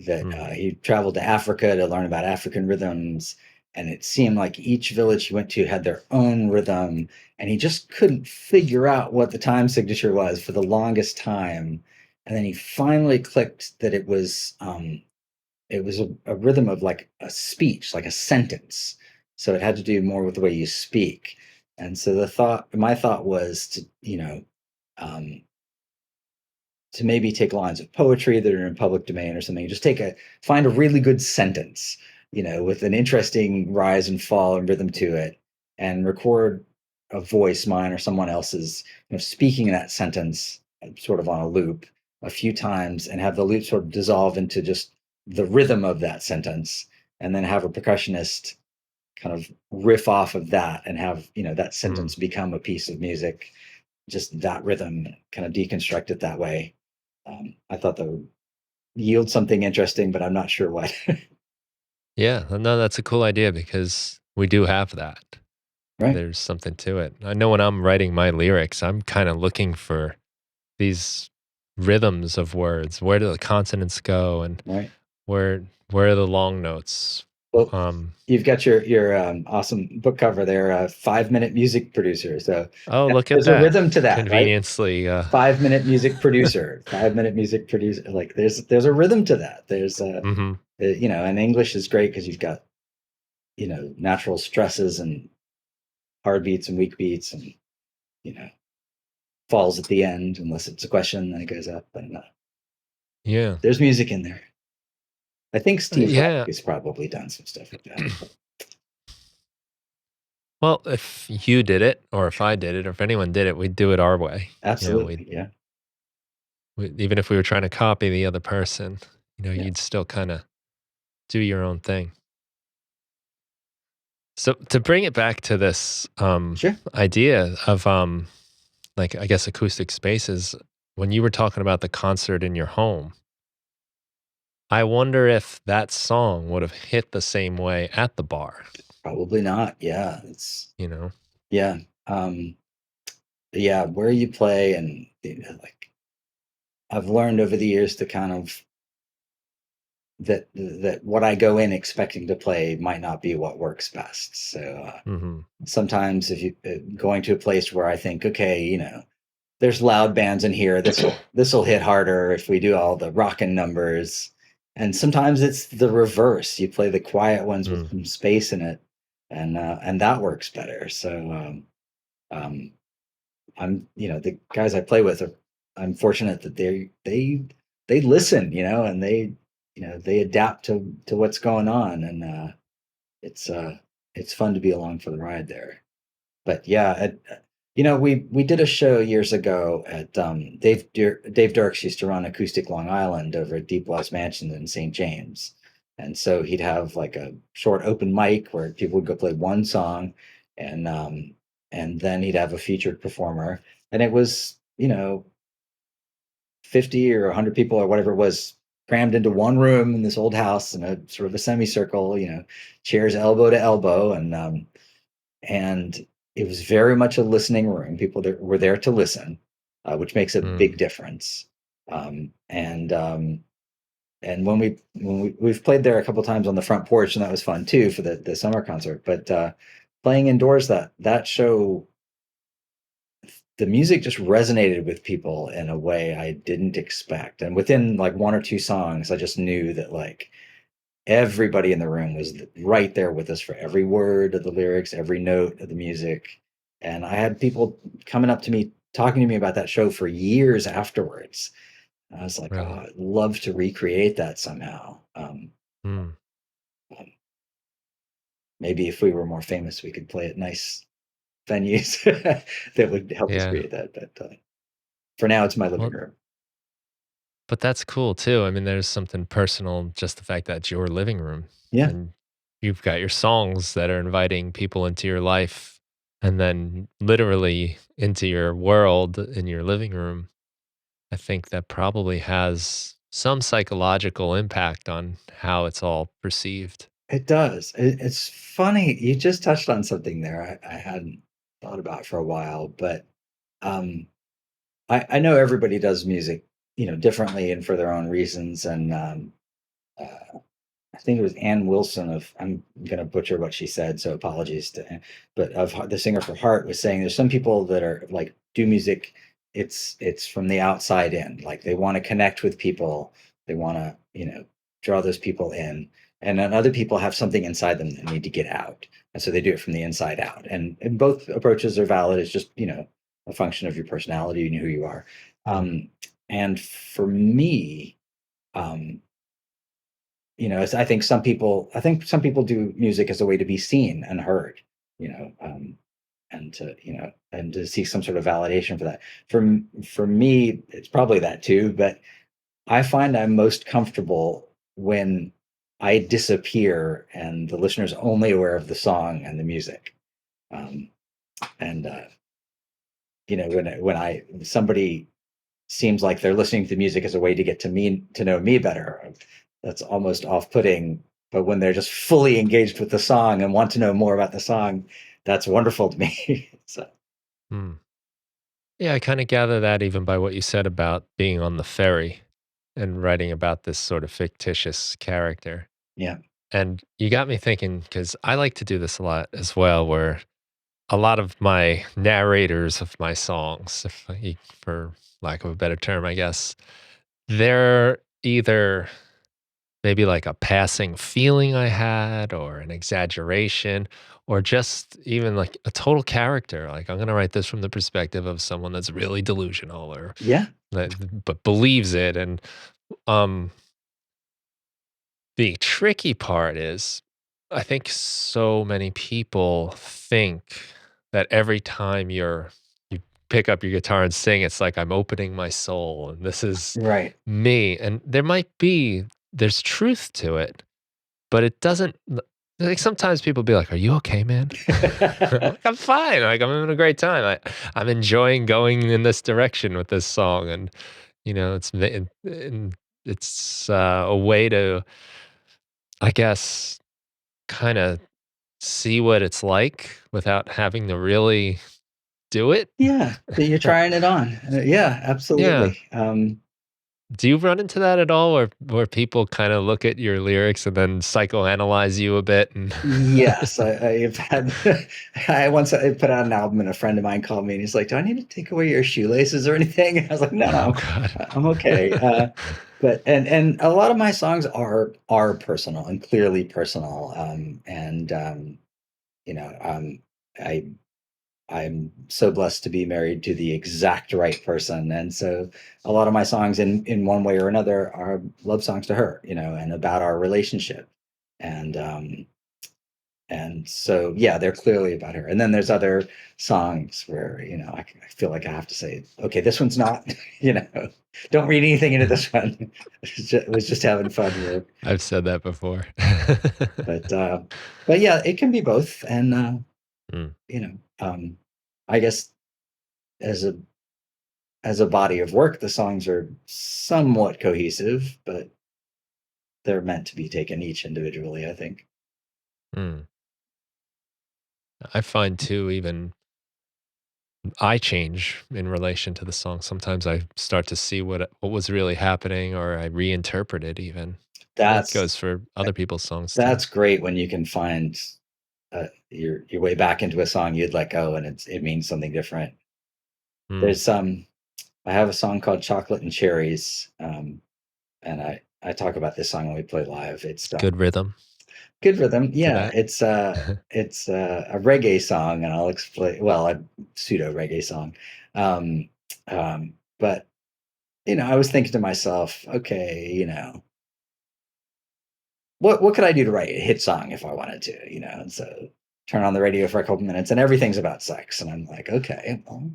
that Mm, he traveled to Africa to learn about African rhythms, and it seemed like each village he went to had their own rhythm, and he just couldn't figure out what the time signature was for the longest time. And then he finally clicked that it was a rhythm of like a speech, like a sentence. So it had to do more with the way you speak. And so my thought was um, to maybe take lines of poetry that are in public domain or something. Just find a really good sentence, with an interesting rise and fall and rhythm to it, and record a voice, mine or someone else's, speaking that sentence sort of on a loop a few times, and have the loop sort of dissolve into just the rhythm of that sentence, and then have a percussionist kind of riff off of that and have that mm. sentence become a piece of music, just that rhythm, kind of deconstruct it that way. I thought that would yield something interesting, but I'm not sure what. Yeah, no, that's a cool idea because we do have that. Right, There's something to it. I know when I'm writing my lyrics, I'm kind of looking for these rhythms of words. Where do the consonants go, and right. where are the long notes? Well, Um, you've got your awesome book cover there, 5 minute music producer. So oh, look at there's a that! rhythm to that, right? Conveniently, 5 minute music producer, 5 minute music producer. Like there's a rhythm to that. There's hmm and English is great because you've got natural stresses and hard beats and weak beats, and you know falls at the end unless it's a question, then it goes up. And yeah, there's music in there. I think Steve Reich yeah. has probably done some stuff like that. Well, if you did it, or if I did it, or if anyone did it, we'd do it our way. Absolutely, yeah, Even if we were trying to copy the other person, yeah, you'd still kind of do your own thing. So to bring it back to this sure. idea of like I guess acoustic spaces, when you were talking about the concert in your home, I wonder if that song would have hit the same way at the bar, Probably not. Yeah, it's you know? yeah, yeah. Where you play, and like I've learned over the years to kind of that what I go in expecting to play might not be what works best. So hmm sometimes if you going to a place where I think, okay, there's loud bands in here. This will hit harder if we do all the rockin' numbers. And sometimes it's the reverse. You play the quiet ones with Mm. some space in it, and that works better. So um, the guys I play with I'm fortunate that they listen, and they adapt to what's going on, and it's uh, it's fun to be along for the ride there. But yeah, we did a show years ago at Dave Dirks used to run Acoustic Long Island over at Deep West Mansion in St. James, and so he'd have like a short open mic where people would go play one song, and then he'd have a featured performer, and it was 50 or 100 people or whatever it was crammed into one room in this old house in a sort of a semicircle, chairs elbow to elbow, and it was very much a listening room. People that were there to listen, which makes a big Mm. difference. And we've played there a couple times on the front porch, and that was fun too for the summer concert. But playing indoors, that show, the music just resonated with people in a way I didn't expect. And within like one or two songs, I just knew that like everybody in the room was right there with us for every word of the lyrics, every note of the music. And I had people coming up to me, talking to me about that show for years afterwards. I was like, oh, Really? I'd love to recreate that somehow. Mm. Um, maybe if we were more famous, we could play at nice venues that would help us Yeah. create that. But for now, it's my living Well, room. but that's cool too. I mean, there's something personal, just the fact that it's your living room Yeah, and you've got your songs that are inviting people into your life and then literally into your world in your living room. I think that probably has some psychological impact on how it's all perceived. it does. It's funny. You just touched on something there I hadn't thought about for a while, but um, I know everybody does music, differently and for their own reasons. And uh, I think it was Ann Wilson of I'm gonna butcher what she said, so apologies to Ann, but the singer for Heart was saying there's some people that are like do music, it's from the outside in, like they want to connect with people, they want to, draw those people in, and then other people have something inside them that need to get out. And so they do it from the inside out. And both approaches are valid. It's just, a function of your personality and who you are. Mm, And for me, um, I think some people do music as a way to be seen and heard, you know, um, and to seek some sort of validation for that. For me, it's probably that too, but I find I'm most comfortable when I disappear and the listener's only aware of the song and the music. Um, and when somebody seems like they're listening to music as a way to get to know me better. That's almost off-putting. But when they're just fully engaged with the song and want to know more about the song, that's wonderful to me. So mm. Yeah, I kind of gather that even by what you said about being on the ferry and writing about this sort of fictitious character. yeah, And you got me thinking because I like to do this a lot as well, where a lot of my narrators of my songs, for lack of a better term, I guess, they're either maybe like a passing feeling I had or an exaggeration or just even like a total character. Like I'm going to write this from the perspective of someone that's really delusional or yeah, but believes it. And um the tricky part is I think so many people think that every time you pick up your guitar and sing, it's like I'm opening my soul and this is right. me. And there's truth to it, but it doesn't like sometimes people be like, "Are you okay, man?" I'm like, "I'm fine. Like I'm having a great time. I'm enjoying going in this direction with this song." And and it's a way to, I guess, kind of see what it's like without having to really do it. Yeah, that you're trying it on. Yeah, Yeah. absolutely. Do you run into that at all, where people kind of look at your lyrics and then psychoanalyze you a bit? And Yes, I've had. I put out an album, and a friend of mine called me, and he's like, "Do I need to take away your shoelaces or anything?" I was like, oh "No, god. I'm okay." But and a lot of my songs are personal and clearly personal. And you know, I I'm so blessed to be married to the exact right person, and so a lot of my songs, in one way or another, are love songs to her, and about our relationship. And and so, yeah, they're clearly about her. And then there's other songs where, I feel like I have to say, okay, this one's not, you know, don't read anything into this one. It was just having fun here. I've said that before. But, uh, but yeah, it can be both. And, Mm, you know, I guess as a, as a body of work, the songs are somewhat cohesive, but they're meant to be taken each individually, I think. mm. I find too, even I change in relation to the song. Sometimes I start to see what was really happening, or I reinterpret it. Even that That's goes for other people's songs too. that's great when you can find your way back into a song you'd let go, and it means something different. Mm, There's I have a song called Chocolate and Cherries, and I talk about this song when we play live. It's Good rhythm good rhythm. to Yeah, that. it's a reggae song, and I'll explain. Well, a pseudo reggae song, um, but I was thinking to myself, okay, what could I do to write a hit song if I wanted to, And so turn on the radio for a couple minutes, and everything's about sex, and I'm like, okay, well,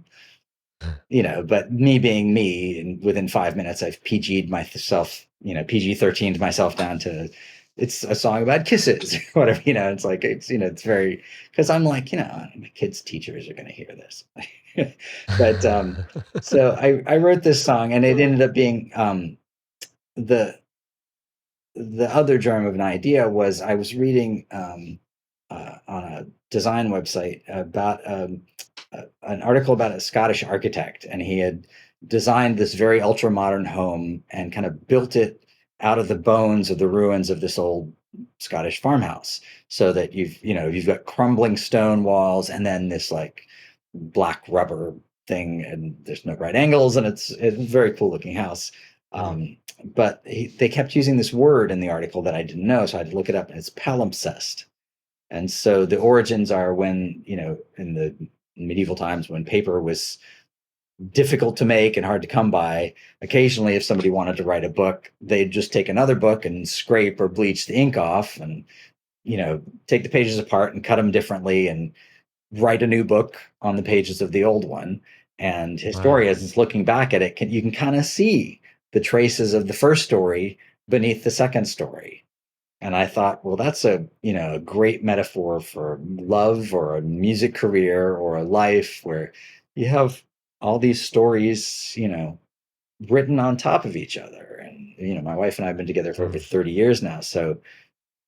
but me being me, and within 5 minutes, I've PG'd myself, PG-13'd myself down to it's a song about kisses, whatever, it's like, it's very, because I'm like, my kids' teachers are going to hear this. But so I wrote this song, and it ended up being the the other germ of an idea was I was reading on a design website about an article about a Scottish architect, and he had designed this very ultra modern home and kind of built it out of the bones of the ruins of this old Scottish farmhouse. So that you've got crumbling stone walls and then this like black rubber thing, and there's no right angles, and it's a very cool looking house. Mm. But they kept using this word in the article that I didn't know, so I had to look it up, and it's palimpsest. And so the origins are when, in the medieval times when paper was difficult to make and hard to come by, occasionally if somebody wanted to write a book, they'd just take another book and scrape or bleach the ink off and, take the pages apart and cut them differently and write a new book on the pages of the old one. And Wow. historians looking back at it, you can kind of see the traces of the first story beneath the second story. And I thought, well, that's a great metaphor for love or a music career or a life where you have all these stories, written on top of each other. And my wife and I have been together for over Mm. 30 years now. So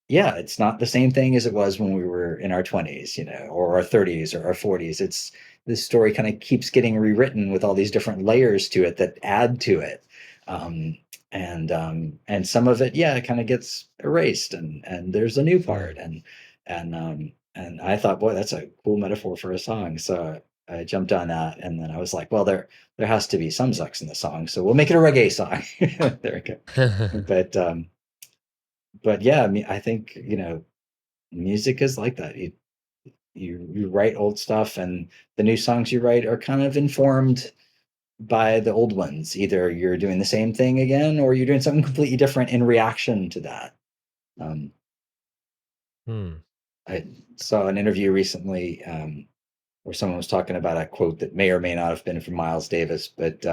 yeah, it's not the same thing as it was when we were in our 20s, or our 30s or our 40s. It's this story kind of keeps getting rewritten with all these different layers to it that add to it. Um, and some of it, yeah, it kind of gets erased, and there's a new Mm. part, and I thought, boy, that's a cool metaphor for a song. So I jumped on that, and then I was like, well, there has to be some sex in the song, so we'll make it a reggae song. There we go. But yeah, I mean, I think music is like that. You write old stuff, and the new songs you write are kind of informed by the old ones. Either you're doing the same thing again, or you're doing something completely different in reaction to that. Um, Hmm. I saw an interview recently where someone was talking about a quote that may or may not have been from Miles Davis, but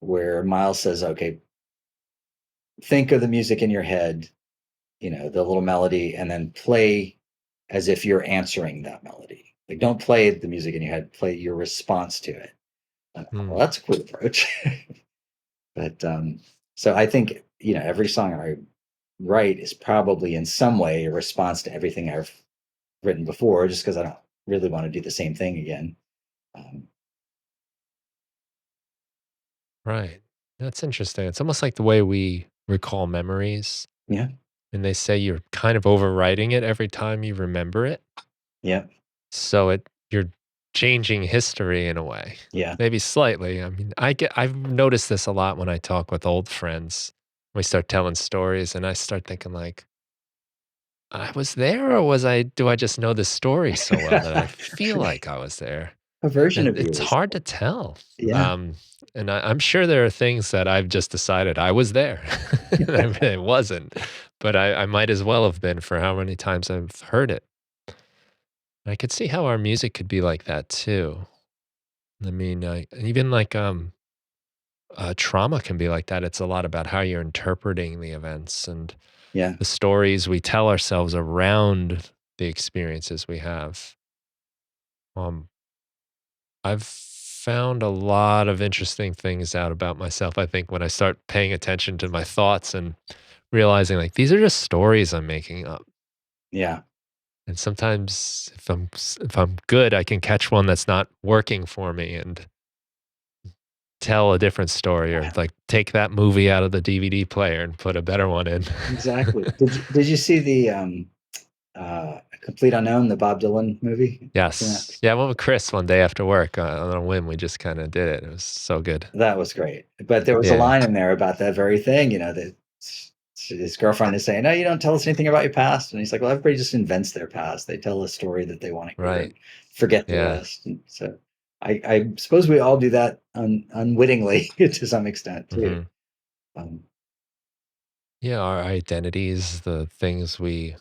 where Miles says, "Okay, think of the music in your head, the little melody, and then play as if you're answering that melody. Like, don't play the music in your head, play your response to it." Well, Hmm. that's a cool approach. But so I think, every song I write is probably in some way a response to everything I've written before, just because I don't really want to do the same thing again. Um, Right. That's interesting. It's almost like the way we recall memories. yeah, And they say you're kind of overwriting it every time you remember it. yeah, So you're changing history in a way. yeah. Maybe slightly. I mean, I've noticed this a lot when I talk with old friends. We start telling stories and I start thinking like, I was there or do I just know the story so well that I feel like I was there? A version And of you it's was hard there. to tell. Yeah. Um, and I'm sure there are things that I've just decided I was there. And I really wasn't. But I might as well have been for how many times I've heard it. I could see how our music could be like that too. I mean, even like trauma can be like that. It's a lot about how you're interpreting the events and Yeah, the stories we tell ourselves around the experiences we have. Um, I've found a lot of interesting things out about myself. I think when I start paying attention to my thoughts and realizing like these are just stories I'm making up. yeah, And sometimes if I'm good, I can catch one that's not working for me and tell a different story or like take that movie out of the DVD player and put a better one in. exactly. Did you see the Complete Unknown, the Bob Dylan movie? Yes. Yeah, I went with Chris one day after work on a whim. We just kind of did it. It was so good. That was great. But there was a Yeah. line in there about that very thing, that his girlfriend is saying, "No, you don't tell us anything about your past." And he's like, "Well, everybody just invents their past. They tell a story that they want to hear Right. and forget the Yeah. rest." And so I suppose we all do that unwittingly to some extent too. Hmm. Um, Yeah. Our identities, the things we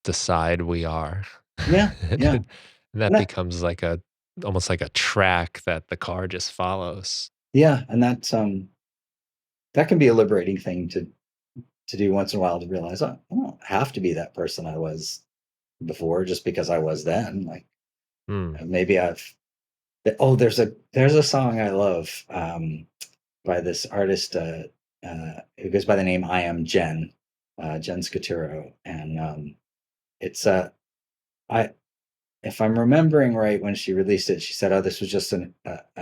decide we are. yeah, yeah, And that and that becomes like a almost like a track that the car just follows. yeah, and that can be a liberating thing to do once in a while to realize, oh, I don't have to be that person I was before just because I was then. Like Hmm. maybe I've oh, there's a song I love by this artist who goes by the name I Am Jen, Jen Scaturo, and it's I if I'm remembering right, when she released it, she said, "Oh, this was just an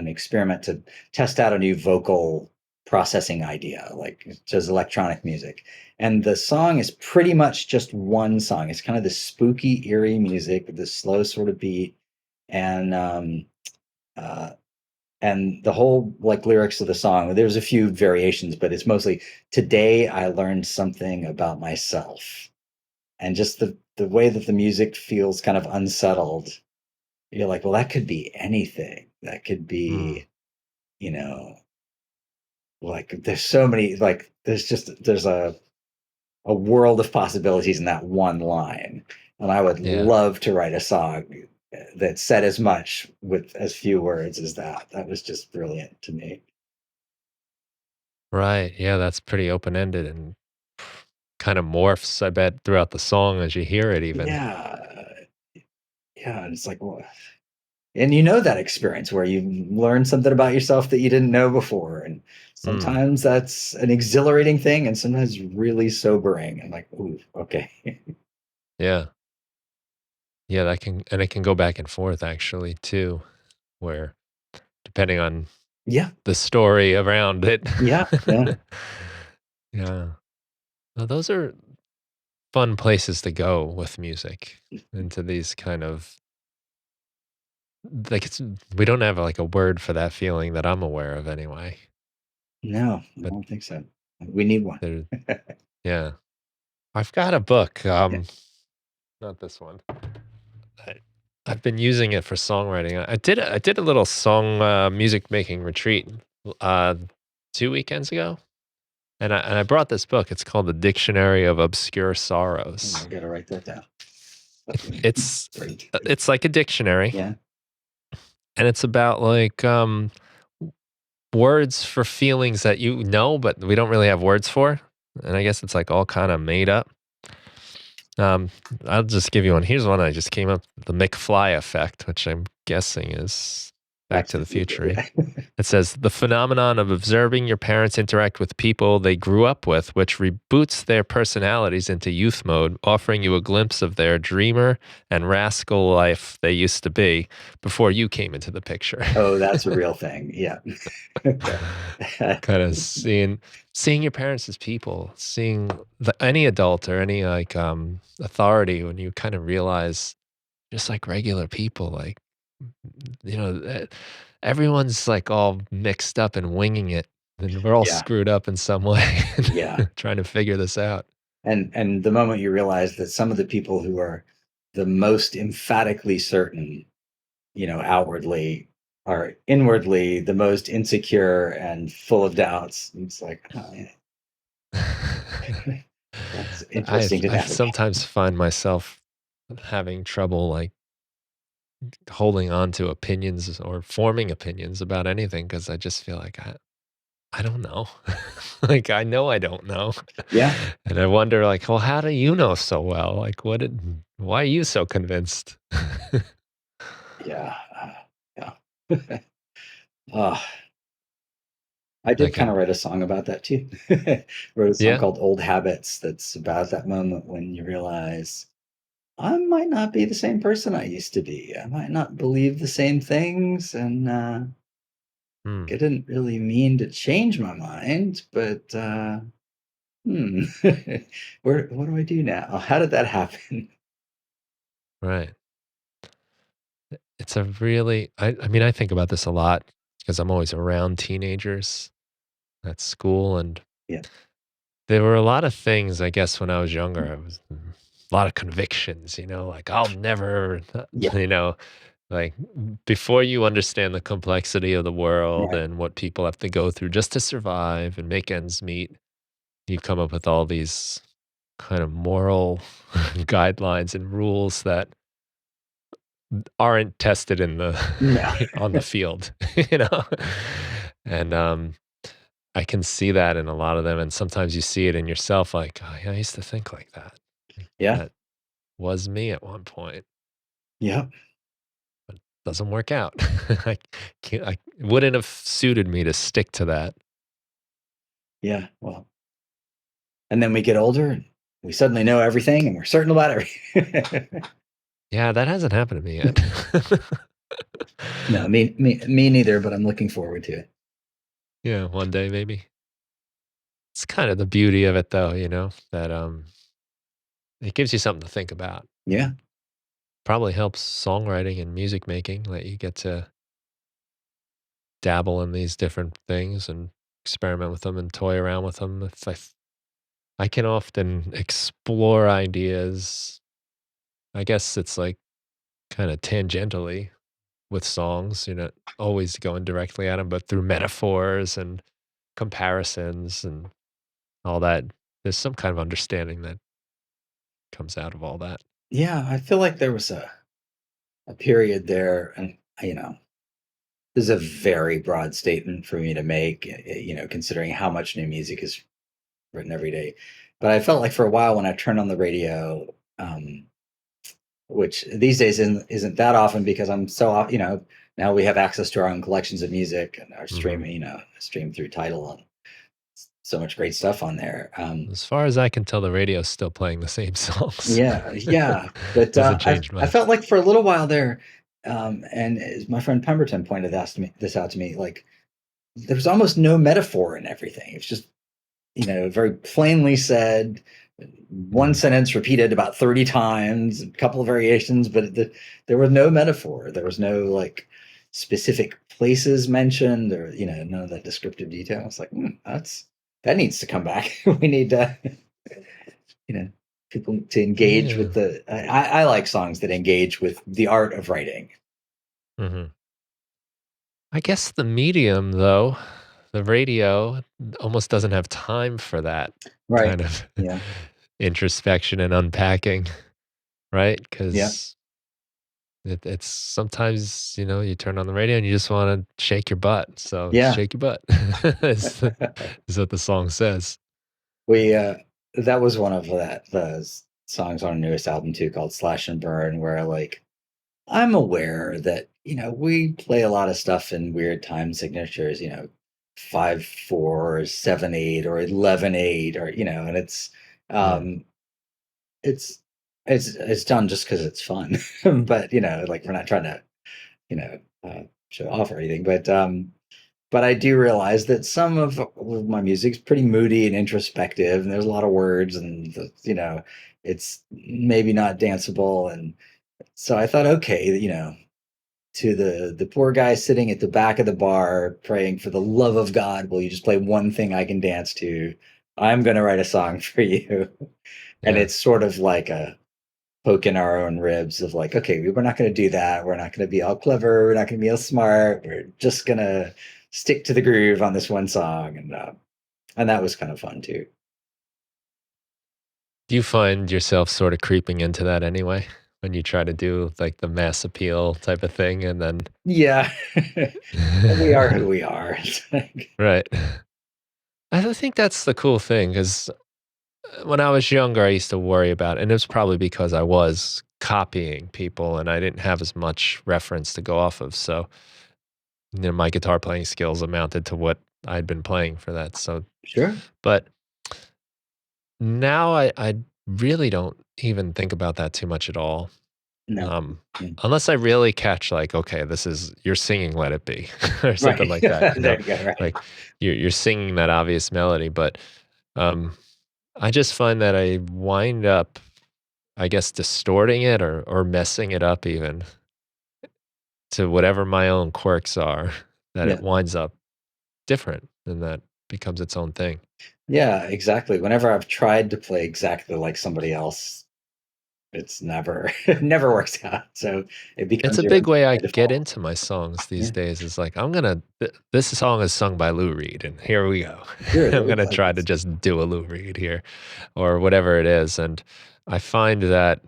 experiment to test out a new vocal processing idea, like just electronic music." And the song is pretty much just one song. It's kind of this spooky, eerie music with this slow sort of beat, and uh, and the whole like lyrics of the song. There's a few variations, but it's mostly "Today I learned something about myself," and just the way that the music feels kind of unsettled, you're like, well, that could be anything. That could Hmm. be, you know, like there's so many, like there's a world of possibilities in that one line. And I would Yeah. love to write a song that said as much with as few words as that. That was just brilliant to me. Right. Yeah. That's pretty open ended and kind of morphs, I bet, throughout the song as you hear it, even. Yeah. Yeah. And it's like, well, and you know that experience where you learn something about yourself that you didn't know before. And Mm. sometimes that's an exhilarating thing and sometimes really sobering. And like, ooh, okay. Yeah. Yeah. That can, and it can go back and forth actually, too, where depending on Yeah. the story around it. Yeah. Yeah. Yeah. Well, those are fun places to go with music into these kind of like it's we don't have like a word for that feeling that I'm aware of anyway. No, I But don't think so. We need one. there yeah. I've got a book, Yeah. not this one. I, I've been using it for songwriting. I did a little song music making retreat uh 2 weekends ago. And I brought this book. It's called The Dictionary of Obscure Oh, I Sorrows. got to write that down. It's Great. it's like a dictionary, Yeah. and it's about like words for feelings that you know, but we don't really have words for. And I guess it's like all kind of made up. Um, I'll just give you one. Here's one I just came up: the McFly effect, which I'm guessing is Back Back to to the the future. Future. Yeah. It says the phenomenon of observing your parents interact with people they grew up with, which reboots their personalities into youth mode, offering you a glimpse of their dreamer and rascal life they used to be before you came into the picture. Oh, that's a real thing. Yeah. Kind of seeing your parents as people, seeing any adult or any like authority when you kind of realize just like regular people, like you know, everyone's like all mixed up and winging it, and we're all Yeah. screwed up in some way, Yeah. trying to figure this out. And the moment you realize that some of the people who are the most emphatically certain, outwardly are inwardly the most insecure and full of doubts. It's like, oh, yeah. That's interesting to I navigate. sometimes find myself having trouble like holding on to opinions or forming opinions about anything because I just feel like I don't know. Like, I know I don't know. Yeah, And I wonder, like, well, how do you know so well? Like, why are you so convinced? yeah, yeah. Oh, I did Like, kind of write a song about that too. Wrote a song yeah. called "Old Habits" that's about that moment when you realize I might not be the same person I used to be. I might not believe the same things, and Hmm. I didn't really mean to change my mind, but hmm, what do I do now? How did that happen? Right. It's a really, I mean, I think about this a lot because I'm always around teenagers at school and Yeah, there were a lot of things, I guess, when I was younger. I was a lot of convictions, like I'll never, Yeah, you know, like before you understand the complexity of the world right. and what people have to go through just to survive and make ends meet, you come up with all these kind of moral guidelines and rules that aren't tested in the No. on the field, you know? And, I can see that in a lot of them, and sometimes you see it in yourself, like, "Oh, yeah, I used to think like that." Like, Yeah. that was me at one point, Yeah. but doesn't work out. I wouldn't have suited me to stick to that. Yeah. Well, and then we get older and we suddenly know everything and we're certain about everything. Yeah, that hasn't happened to me yet. No, me neither, but I'm looking forward to it. Yeah, one day maybe. It's kind of the beauty of it though, that, it gives you something to think about. Yeah. Probably helps songwriting and music making that you get to dabble in these different things and experiment with them and toy around with them. If I can often explore ideas. I guess it's like kind of tangentially with songs, always going directly at them, but through metaphors and comparisons and all that. There's some kind of understanding that comes out of all that. Yeah. I feel like there was a period there, and this is a very broad statement for me to make, considering how much new music is written every day. But I felt like for a while when I turned on the radio, which these days isn't that often because I'm now we have access to our own collections of music and our Hmm. streaming, stream through Tidal and so much great stuff on there. As far as I can tell, the radio's still playing the same songs. Yeah, yeah, but Hasn't I changed I much. felt like for a little while there, and as my friend Pemberton pointed this out to me, like there was almost no metaphor in everything. It's just very plainly said, one Mm. sentence repeated about 30 times, a couple of variations, but there was no metaphor. There was no like specific places mentioned or, none of that descriptive detail. It's like, that needs to come back. We need to, you know, people to engage Yeah. with I like songs that engage with the art of writing. Hmm. I guess the medium, though, the radio almost doesn't have time for that Right. kind of Yeah. introspection and unpacking, right? Yeah. Because it's sometimes, you turn on the radio and you just want to shake your butt. So Yeah. shake your butt is, is what the song says. We that was one of the songs on our newest album too, called Slash and Burn, where like I'm aware that we play a lot of stuff in weird time signatures, 5/4, 7/8, or 11/8, or and Mm, um it's it's done just because it's fun. But like we're not trying to show off or anything, but I do realize that some of my music's pretty moody and introspective, and there's a lot of words, and it's maybe not danceable. And so I thought, okay, to the poor guy sitting at the back of the bar praying for the love of God, will you just play one thing I can dance to? I'm going to write a song for you. And yeah. it's sort of like a poke in our own ribs of like, okay, we're not going to do that. We're not going to be all clever. We're not going to be all smart. We're just going to stick to the groove on this one song. And that was kind of fun too. Do you find yourself sort of creeping into that anyway when you try to do like the mass appeal type of thing and then Yeah. We are who we are. It's like, right. I think that's the cool thing because when I was younger, I used to worry about, and it was probably because I was copying people and I didn't have as much reference to go off of. So, my guitar playing skills amounted to what I'd been playing for that. So, sure. but now I really don't even think about that too much at all. No. Um, Mm. unless I really catch like, okay, this is you're singing "Let It Be" or something Right. like that. There you go. Right. Like you're singing that obvious melody, but um, I just find that I wind up, I guess, distorting it or messing it up even to whatever my own quirks are. That it Yeah. winds up different, and that becomes its own thing. Yeah, exactly. Whenever I've tried to play exactly like somebody else, it's never it never works out. So it It's becomes a your big way by I get default. into my songs these Yeah. days. Is like I'm gonna. This song is sung by Lou Reed, and here we go. Here it I'm is. gonna I try to guess. just do a Lou Reed here, or whatever it is, and I find that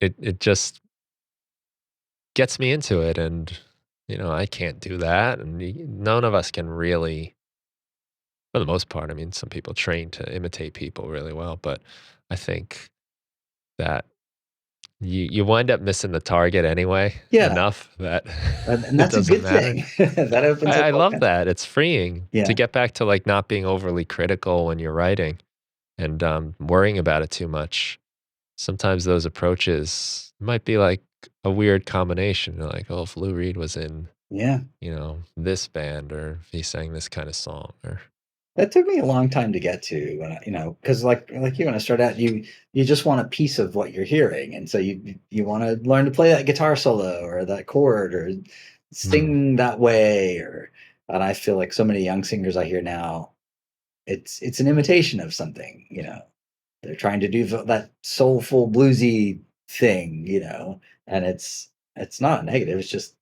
it just gets me into it, and I can't do that, and none of us can really, for the most part. I mean, some people train to imitate people really well, but I think that you wind up missing the target anyway Yeah. enough that And it that's a doesn't good matter. thing. That opens up I all love kinds. that. It's freeing to Yeah. get back to like not being overly critical when you're writing and worrying about it too much. Sometimes those approaches might be like a weird combination. You're like, oh, if Lou Reed was in, Yeah. this band, or if he sang this kind of song, or That took me a long time to get to when because like you, when I started out, you just want a piece of what you're hearing, and so you want to learn to play that guitar solo or that chord or hmm, sing that way, and I feel like so many young singers I hear now, it's an imitation of something, they're trying to do that soulful bluesy thing, and it's not a negative. It's just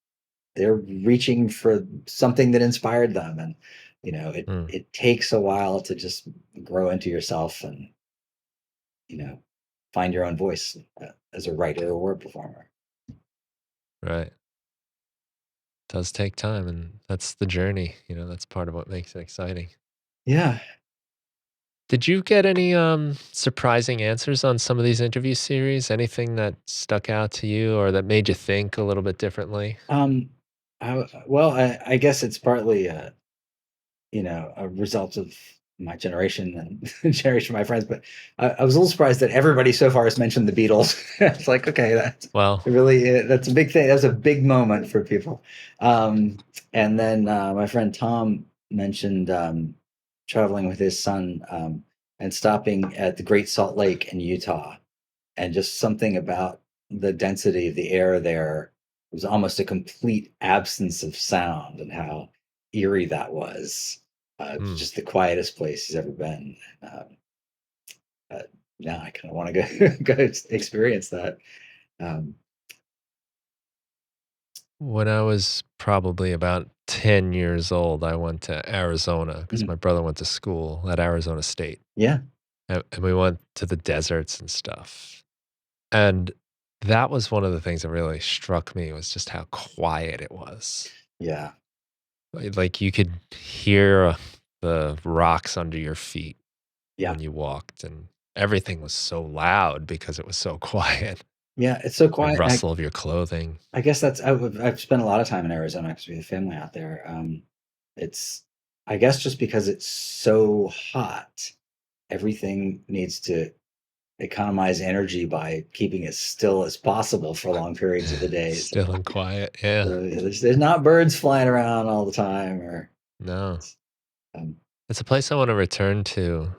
they're reaching for something that inspired them, and it hmm, it takes a while to just grow into yourself and you know find your own voice as a writer or a performer. right. Does take time, and that's the journey. That's part of what makes it exciting. Yeah. Did you get any surprising answers on some of these interview series? Anything that stuck out to you or that made you think a little bit differently? um well, I guess it's partly a result of my generation and generation of my friends. But I was a little surprised that everybody so far has mentioned the Beatles. It's like, okay, that's Well, really that's a big thing. That's a big moment for people. Um, and then my friend Tom mentioned traveling with his son and stopping at the Great Salt Lake in Utah, and just something about the density of the air there. It was almost a complete absence of sound, and how eerie that was. It's hmm, just the quietest place he's ever been. Uh, Now I kind of want to go go experience that. Um, when I was probably about 10 years old, I went to Arizona because mhm, my brother went to school at Arizona State. yeah, And we went to the deserts and stuff. And that was one of the things that really struck me was just how quiet it was. yeah, Like you could hear the rocks under your feet yeah, when you walked, and everything was so loud because it was so quiet. yeah. It's so The quiet. And rustle of your clothing. I guess I've spent a lot of time in Arizona because we have family out there. It's I guess just because it's so hot, everything needs to economize energy by keeping as still as possible for long periods of the day. So, Still and quiet, yeah. yeah, there's not birds flying around all the time, or No. um, It's a place I wanna return to,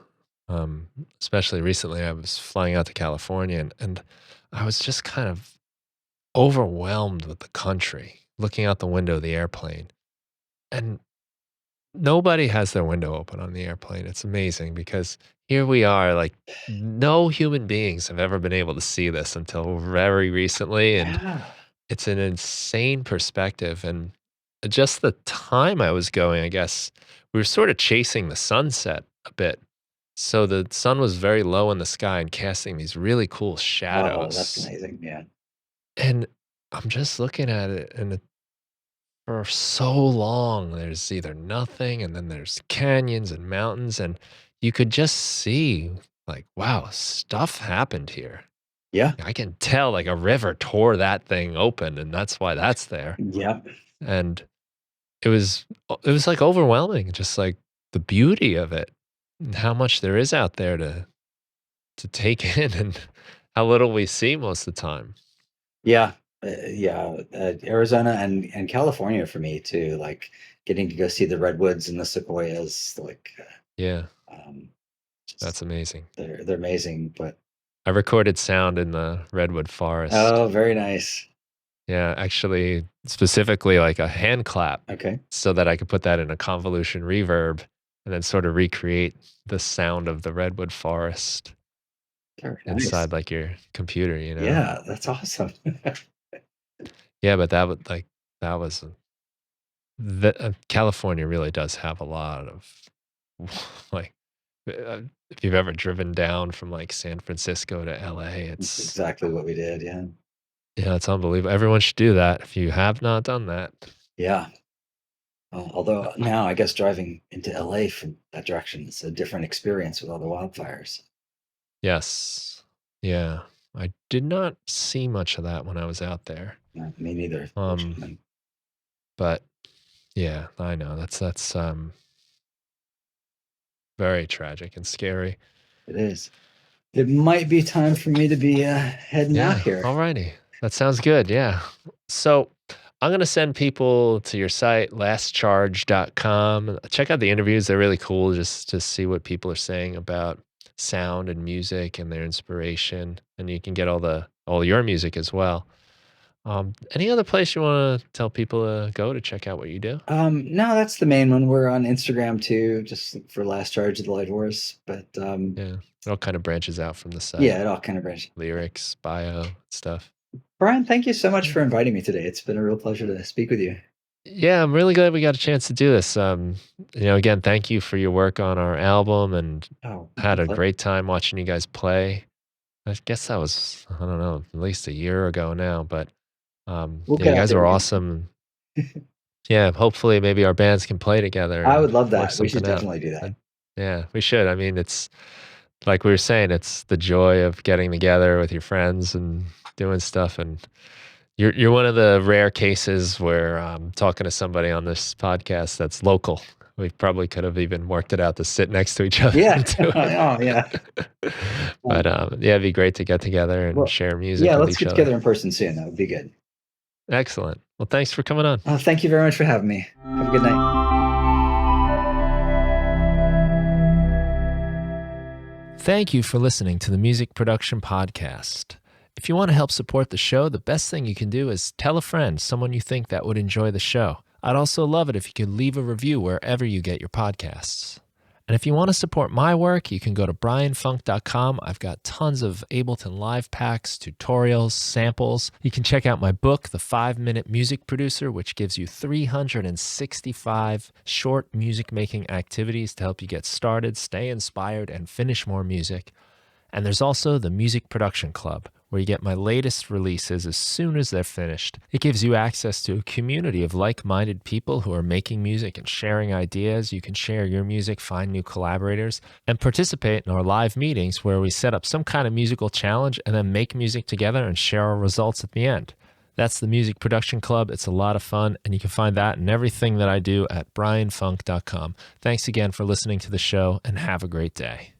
especially recently. I was flying out to California, and I was just kind of overwhelmed with the country, looking out the window of the airplane, and nobody has their window open on the airplane. It's amazing because here we are, like, no human beings have ever been able to see this until very recently, and yeah, it's an insane perspective, and just the time I was going, I guess, we were sort of chasing the sunset a bit. So the sun was very low in the sky and casting these really cool oh, that's shadows, amazing. Yeah, and I'm just looking at it, and for so long, there's either nothing, and then there's canyons and mountains, and you could just see, like, wow, stuff happened here. yeah, I can tell, like, a river tore that thing open, and that's why that's there. yeah, And it was, like, overwhelming, just, like, the beauty of it and how much there is out there to take in and how little we see most of the time. yeah, yeah. Arizona and California for me too. Like getting to go see the redwoods and the sequoias. Like, Yeah, um, just that's amazing. they're amazing. But I recorded sound in the redwood forest. oh, very nice. Yeah, actually, specifically, like, a hand clap Okay. so that I could put that in a convolution reverb and then sort of recreate the sound of the redwood forest Very nice. inside like your computer, you know? Yeah, that's awesome. Yeah, but that was California really does have a lot of like if you've ever driven down from like San Francisco to LA, That's it's exactly what we did. Yeah. yeah, it's unbelievable. Everyone should do that if you have not done that. Yeah. Uh, Although now I guess driving into LA from that direction is a different experience with all the wildfires. Yes. Yeah. I did not see much of that when I was out there. Me neither, Um, fortunately. but yeah, I know that's very tragic and scary. It is. It might be time for me to be heading out Yeah, here. alrighty. That sounds good. Yeah. So I'm going to send people to your site, lastcharge.com. Check out the interviews. They're really cool just to see what people are saying about sound and music and their inspiration. And you can get all your music as well. Any other place you want to tell people to go to check out what you do? No, that's the main one. We're on Instagram too, just for Last Charge of the Light Horse. But Yeah. It all kind of branches out from the site, yeah, it all kind of branches. lyrics, bio, stuff. Brian, thank you so much Yeah. for inviting me today. It's been a real pleasure to speak with you. Yeah, I'm really glad we got a chance to do this. Again, thank you for your work on our album and Oh, my had a pleasure. great time watching you guys play. I guess that was, I don't know, at least a year ago now, but We'll yeah, get you out guys there were again. awesome. Yeah, hopefully maybe our bands can play together I and would love work that. We should something out. definitely do Uh, that. yeah, we should. I mean, it's like we were saying, it's the joy of getting together with your friends and doing stuff. And you're one of the rare cases where I'm talking to somebody on this podcast that's local. We probably could have even worked it out to sit next to each other Yeah. and do it. Oh, yeah. But Um, yeah, it'd be great to get together and well, share music yeah, with let's each get other. together in person soon. That would be good. Excellent. Well, thanks for coming on. Thank you very much for having me. Have a good night. Thank you for listening to the Music Production Podcast. If you want to help support the show, the best thing you can do is tell a friend, someone you think that would enjoy the show. I'd also love it if you could leave a review wherever you get your podcasts. And if you want to support my work, you can go to brianfunk.com. I've got tons of Ableton Live packs, tutorials, samples. You can check out my book, The 5-Minute Music Producer, which gives you 365 short music making activities to help you get started, stay inspired, and finish more music. And there's also the Music Production Club, where you get my latest releases as soon as they're finished. It gives you access to a community of like-minded people who are making music and sharing ideas. You can share your music, find new collaborators, and participate in our live meetings where we set up some kind of musical challenge and then make music together and share our results at the end. That's the Music Production Club. It's a lot of fun, and you can find that and everything that I do at brianfunk.com. Thanks again for listening to the show, and have a great day.